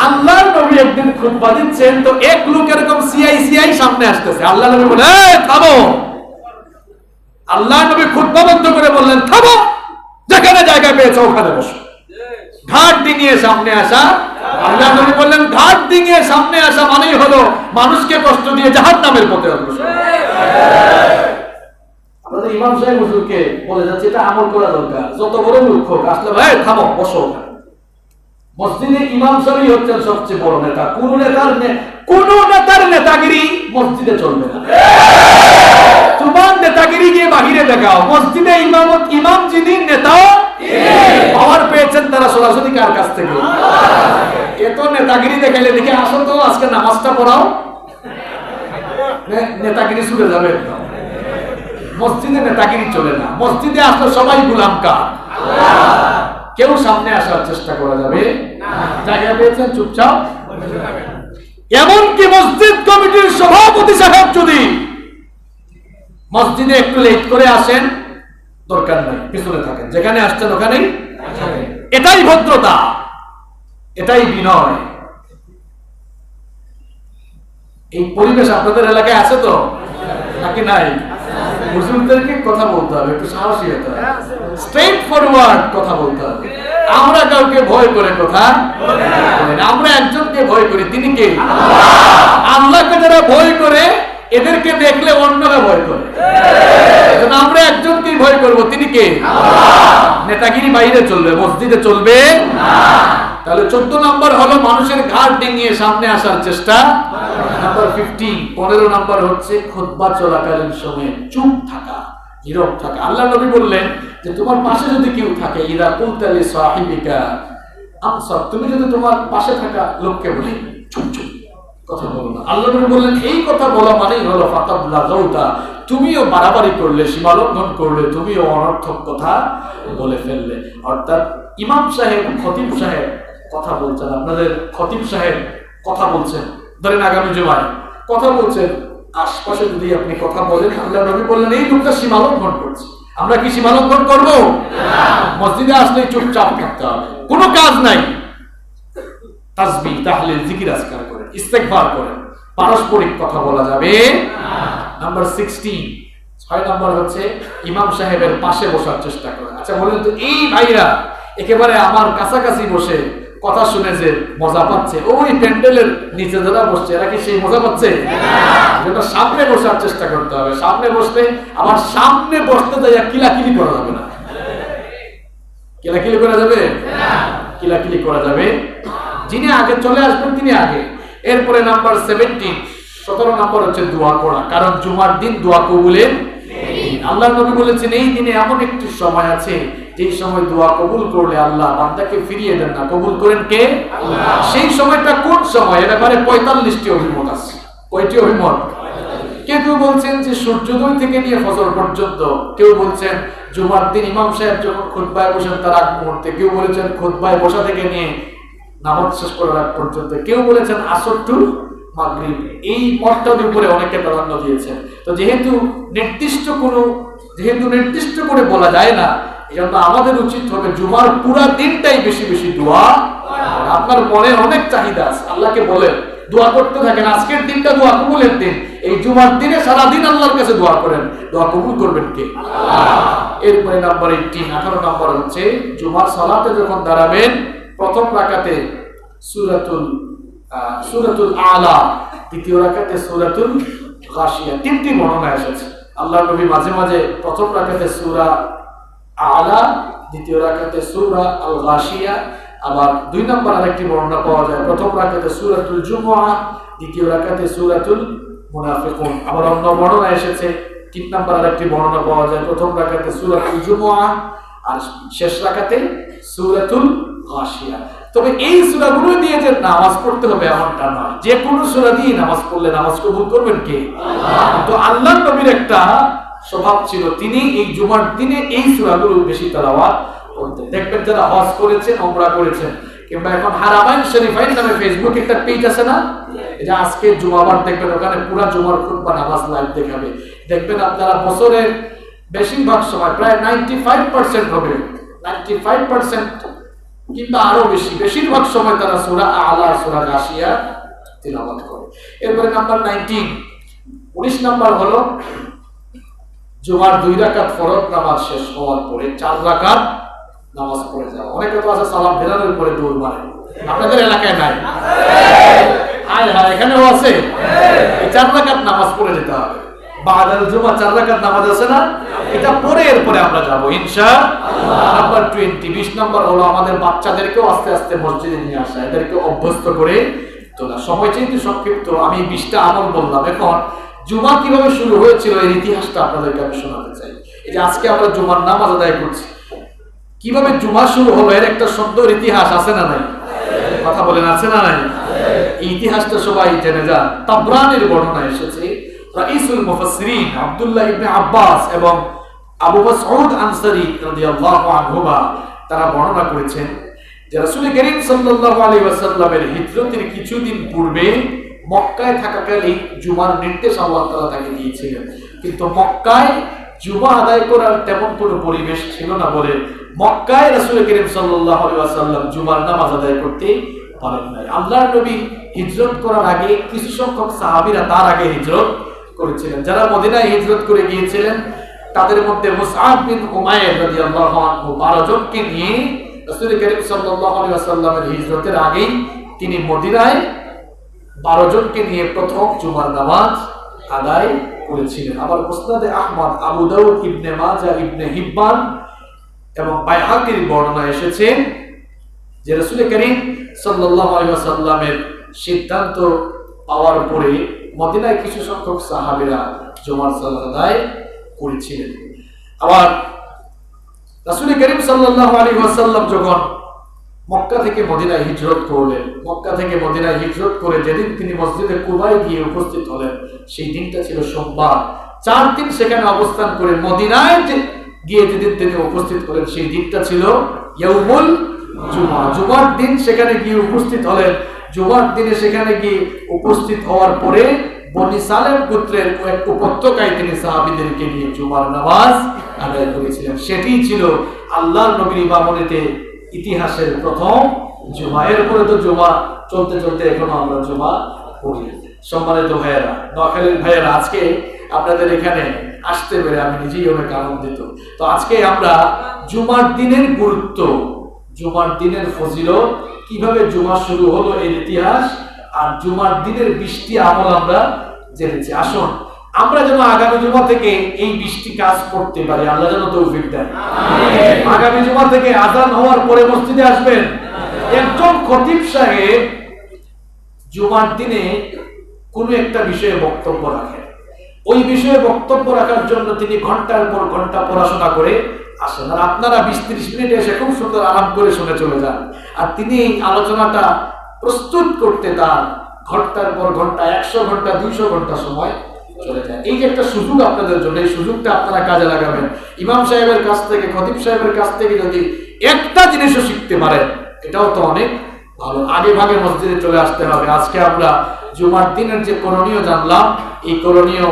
আল্লাহ নবী একদিন খুতবা দিচ্ছেন, তো এক লোক এরকম সিআই সামনে আসতেছে। আল্লাহ নবী বলে থামো। আল্লাহ নবী খুতবা বন্ধ করে বললেন থামো, যেখানে জায়গা পেয়েছো ওখানে বসো। ঘাট ডিঙিয়ে সামনে আসা, আল্লাহ নবী বললেন ঘাট ডিঙিয়ে সামনে আসা মানেই হলো মানুষকে কষ্ট দিয়ে জাহান্নামের পথে অগ্রসর। সাহেব হুজুরকে বলে যাচ্ছে এটা আমল করা দরকার, যত বড় লোক হোক আসলে ভাই থামো বসো। মসজিদে ইমাম সাহেবই হচ্ছেন সবচেয়ে বড় নেতা। কোন নেতার নেতাগিরি মসজিদে চলবে না। তোমার নেতাগিরি গিয়ে বাহিরে দেখাও। মসজিদে ইমাম যিনি নেতা পাওয়ার পেয়েছেন তারা সরাসরি কার কাছ থেকে? এত নেতাগিরি দেখাইলে দেখে আসো তো আজকে নামাজটা পড়াও, নেতাগিরি ছুটে যাবে। মসজিদে নেতাগিরি চলে না। মসজিদে আসলে সবাই গোলাম কার? কেউ সামনে আসার চেষ্টা করা যাবে না। জায়গা পেয়েছেন চুপচাপ। এমনকি মসজিদ কমিটির সভাপতি সাহেব যদি মসজিদে একটু লেট করে আসেন, দরকার নাই, পিছনে থাকেন, যেখানে আসছেন ওখানেই। এটাই ভদ্রতা, এটাই বিনয়। এই পরিবেশ আপনাদের এলাকায় আছে তো নাকি নাই? মুসলিমদেরকে কথা বলতে হবে, একটু সাহসী হতে হবে, স্ট্রেট ফরওয়ার্ড কথা বলতে হবে। আমরা কাউকে ভয় করে কথা বলি না। আমরা একজনকে ভয় করি, তিনি কে? আল্লাহকে যারা ভয় করে এদেরকে দেখলে অন্যরা ভয় করে। আমরা একজনকেই ভয় করব, তিনি কে? নেতাগিরি বাইরে চলবে, মসজিদে চলবে না। তাহলে 14 নম্বর হলো মানুষের ঘাড় ডিঙিয়ে সামনে আসার চেষ্টা। নাম্বার 15 নাম্বার হচ্ছে খুতবা চলাকালীন সময়ে চুপ থাকা, নীরব থাকা। আল্লাহ নবী বললেন যে তোমার পাশে যদি কেউ থাকে, ইদা কুলতা লি সাহিবিকা আমসাক, তুমি যদি তোমার পাশে থাকা লোককে বলি চুপ চুপ কথা বলো না। আল্লাহ নবী বললেন এই কথা বলা মানেই হলো ফাকাদ লাগাউতা, তুমিও বাড়াবাড়ি করলে, সীমা লঙ্ঘন করলে, তুমিও অনর্থক কথা বলে ফেললে। অর্থাৎ ইমাম সাহেব, খতিব সাহেব কথা বলছেন, আপনাদের খতিব সাহেব কথা বলছেন, ধরেন আগামী জুমায় কথা বলছেন, আশপাশে যদি আপনি কথা বলেন, আল্লাহ নবী বললেন এই লোকটা সীমা লঙ্ঘন করছে। আমরা কি সীমা লঙ্ঘন করবো? মসজিদে আসলে চুপচাপ থাকতে হবে, কোনো কাজ নাই। তাসবিহ, তাহলিল, জিকির আজকার করেন, ইস্তেগফার করেন, পারস্পরিক কথা বলা যাবে না। নাম্বার 6 নাম্বার হচ্ছে ইমাম সাহেবের পাশে বসার চেষ্টা করেন। আচ্ছা বলেন তো, এই ভাইরা একেবারে আমার কাছাকাছি বসে কথা শুনে যে মজা পাচ্ছে, ওই প্যান্ডেলের নিচে যারা বসছে এরা কি সেই মজা পাচ্ছে? না। সামনে বসার চেষ্টা করতে হবে। সামনে বসতে, আবার সামনে বসতে যাইয়া কিলাকিলি করা যাবে না। কিলাকিলি করা যাবে না, কিলাকিলি করা যাবে। যিনি আগে চলে আসবেন তিনি আগে। এরপরে নাম্বার 17 নাম্বার হচ্ছে দোয়া করা, কারণ জুমার দিন দোয়া কবুলের দিন। আল্লাহ নবী বলেছেন এই দিনে এমন একটি সময় আছে যেই সময় দোয়া কবুল করলে আল্লাহ বান্দাকে ফিরিয়ে দেন না, কবুল করেন কে? আল্লাহ। সেই সময়টা কোন সময়? এর ব্যাপারে 45টি অভিমত আছে। কয়টি অভিমত? কেউ বলছেন যে সূর্যোদয় থেকে নিয়ে ফজর পর্যন্ত, কেউ বলছেন জুমার দিন ইমাম সাহেব যখন খুতবায় বসেন তার আগ মুহূর্তে, কেউ বলেছেন খুতবায় বসা থেকে নিয়ে নামাজ শেষ করার আগ পর্যন্ত, কেউ বলেছেন আসর টু মাগরিব। এই মতটার উপরে অনেকে প্রাধান্য দিয়েছেন। তো যেহেতু নির্দিষ্ট করে বলা যায় না, এজন্য আমাদের উচিত হবে জুমার পুরো দিনটাই বেশি বেশি দোয়া। আপনার মনে অনেক চাহিদা আছে, আল্লাহকে বলেন, দোয়া করতে থাকেন। আজকের দিনটা দোয়া কবুলের দিন। এই জুমার দিনে সারা দিন আল্লাহর কাছে দোয়া করেন, দোয়া কবুল করবেন কে? আল্লাহ। এরপরে নাম্বার 18 নাম্বার হচ্ছে জুমার সালাতে যখন দাঁড়াবেন, প্রথম রাকাতে সূরাতুল আলা, দ্বিতীয় রাকাতে সূরাতুল গাশিয়া। 3টি বর্ণনা এসেছে। আল্লাহ নবী মাঝে মাঝে প্রথম রাকাতে সূরা আলা, দ্বিতীয় রাকাতে সূরা আল গাশিয়া, আবার 2 নম্বর আরেকটি বর্ণনা পাওয়া যায় প্রথম রাকাতে সূরাতুল জুমুআহ, দ্বিতীয় রাকাতে সূরাতুল মুনাফিকুন। আবার অন্য বর্ণনা এসেছে 3 নম্বর আরেকটি বর্ণনা পাওয়া যায় প্রথম রাকাতে সূরাতুল জুমুআহ আর শেষ রাকাতে সূরাতুল গাশিয়া। তবে এই সূরাগুলো দিয়ে যে নামাজ পড়তে হবে এমনটা নয়, যে কোনো সূরা দিয়ে নামাজ পড়লে নামাজ কবুল করবেন কে? আল্লাহ। তো আল্লাহর নবীর একটা স্বভাব ছিল, তিনি এই জুমার দিনে এই সূরাগুলো বেশি তেলাওয়াত করতেন। দেখবেন যারা হজ করেছেন, উমরা করেছেন, কিংবা এখন হারামাইন শরীফাইন নামে ফেসবুকে একটা পেজ আছে না, এটা আজকে জুমাবার দেখবেন ওখানে পুরো জুমার খুতবা নামাজ লাইভ দেখাবে। দেখবেন আপনারা বছরের বেশিরভাগ সময় প্রায় 95% হবে, 95% কিংবা আরো বেশি, বেশিরভাগ সময় তারা সূরা আলা, সূরা গাশিয়া তিলাওয়াত করে। এরপরে নাম্বার 19 নাম্বার হলো জুমার 2 রাকাত ফরজ নামাজ শেষ হওয়ার পরে 4 রাকাত নামাজ পড়ে যাওয়া। অনেকে তো আছে সালাম ফেরানোর পরে দৌড় মারে, আপনাদের এলাকায় নাই? হায় হায়, এখানেও আছে। এই 4 রাকাত নামাজ পড়ে যেতে হবে। বাদাল জুমা 4 রাকাত নামাজ আছে না, এটা পরে এরপরে আমরা যাব ইনশাআল্লাহ। নাম্বার 20 নাম্বার হলো আমাদের বাচ্চাদেরকেও আস্তে আস্তে মসজিদে নিয়ে আসা, এদেরকে অভ্যস্ত করে তোলা। সময় যেহেতু সংক্ষিপ্ত, আমি 20টা আমল বললাম। এখন জুমা কিভাবে শুরু হয়েছিল এর ইতিহাসটা আপনাদেরকে আমি শোনাতে চাই। এই যে আজকে আমরা জুমার নামাজ আদায় করছি, কিভাবে জুমা শুরু হলো এর একটা সুন্দর ইতিহাস আছে না নাই? কথা বলেন, আছে না নাই? এই ইতিহাসটা সবাই জেনে যান। তাবরানির বর্ণনা এসেছে, রাইসুল মুফাসসিরিন আব্দুল্লাহ ইবনে আব্বাস এবং আবু মাসউদ আনসারী রাদিয়াল্লাহু আনহুমা তারা বর্ণনা করেছেন যে রাসূল করিম সাল্লাল্লাহু আলাইহি ওয়াসাল্লামের হিজরতের কিছুদিন পূর্বে মক্কায় থাকাকালীন জুমার নির্দেশ আল্লাহ তাআলা তাকে দিয়েছিলেন, কিন্তু মক্কায় জুমা আদায় করার তেমন কোনো পরিবেশ ছিল না বলে মক্কায় রাসূল করিম সাল্লাল্লাহু আলাইহি ওয়াসাল্লাম জুমার নামাজ আদায় করতে পারেন নাই। আল্লাহর নবী হিজরত করার আগে কিছু সংখ্যক সাহাবীরা তার আগে হিজরত করেছিলেন। যারা মদিনায় হিজরত করে গিয়েছিলেন তাদের মধ্যে মুসআব বিন উমাইর রাদিয়াল্লাহু আনহু 12 জনকে নিয়ে রাসূল করিম সাল্লাল্লাহু আলাইহি ওয়াসাল্লামের হিজরতের আগেই তিনি মদিনায় 12 জনকে নিয়ে প্রথম জুমার নামাজ আদায় করেছিলেন। আবার মুসনাদে আহমদ, আবু দাউদ, ইবনে মাজাহ, ইবনে হিব্বান এবং বাইহাকির বর্ণনা এসেছে যে রাসূল করিম সাল্লাল্লাহু আলাইহি ওয়াসাল্লামের সিদ্ধান্ত পাওয়ার পরে মদিনায় কিছু সংখ্যক সাহাবীরা জুমার সালাত আদায় করেছিলেন। আবার রাসূল করিম সাল্লাল্লাহু আলাইহি ওয়াসাল্লাম যখন মক্কা থেকে মদিনায় হিজরত করলেন, মক্কা থেকে মদিনায় হিজরত করে যেদিন তিনি মসজিদে কুবায় গিয়ে উপস্থিত হলেন সেই দিনটা ছিল সোমবার। 4 দিন সেখানে অবস্থান করে মদিনায় গিয়ে যেদিন তিনি উপস্থিত হলেন সেই দিনটা ছিল ইয়াউমুল জুমা। জুমার দিন সেখানে গিয়ে উপস্থিত হলেন। জুমার দিনে সেখানে গিয়ে উপস্থিত হওয়ার পরে বনি সালেম গোত্রের কয়েক উপত্যকায় তিনি সাহাবীদেরকে নিয়ে জুমার নামাজ আদায় করেছিলেন। সেটিই ছিল আল্লাহর নবীর ইমামতিতে ইতিহাসের প্রথম জুমা। এরপরে তো জুমা চলতে চলতে এখনো আমরা জুমা পড়ি। সম্মানিত ভাইয়েরা, নোয়াখালীর ভাইয়েরা, আজকে আপনাদের এখানে আসতে পেরে আমি নিজেই অনেক আনন্দিত। তো আজকে আমরা জুমার দিনের গুরুত্ব, জুমার দিনের ফজিলত, কিভাবে জুমা শুরু হলো এর ইতিহাস আর জুমার দিনের 20টি আমল আমরা জেনেছি। আসুন আমরা যেন আগামী জুমা থেকে এই 20টি কাজ করতে পারি, আল্লাহ যেন তৌফিক দেন। আগামী জুমা থেকে আযান হওয়ার পরে মসজিদে আসবেন। একজন খতিব সাহেব জুমার দিনে কোনো একটা বিষয়ে বক্তব্য রাখেন, ওই বিষয়ে বক্তব্য রাখার জন্য তিনি ঘন্টার পর ঘন্টা পড়াশোনা করে আসেন, আর আপনারা 20-30 মিনিটে এসে খুব সুন্দর আরাম করে শুনে চলে যান। আর তিনি আলোচনাটা প্রস্তুত করতে তার ঘন্টার পর ঘন্টা, 100 ঘন্টা, 200 ঘন্টা সময় চলে যায়। এই যে একটা সুযোগ আপনাদের জন্য, এই সুযোগটা আপনারা কাজে লাগাবেন। ইমাম সাহেবের কাছ থেকে, খতিব সাহেবের কাছ থেকে যদি একটা জিনিসও শিখতে পারেন এটাও তো অনেক ভালো। আগে ভাগে মসজিদে চলে আসতে হবে। আজকে আমরা জুমার দিনের যে করণীয় জানলাম, এই করণীয়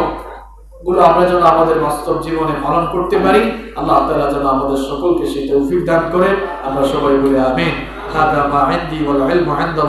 গুলো আমরা যেন আমাদের বাস্তব জীবনে পালন করতে পারি। আল্লাহ তাআলা যেন আমাদের সকলকে সেই তৌফিক দান করেন। আমরা সবাই বলি আমিন। হাদা মা ইনদি ওয়াল ইলমু ইনদাল্লাহ।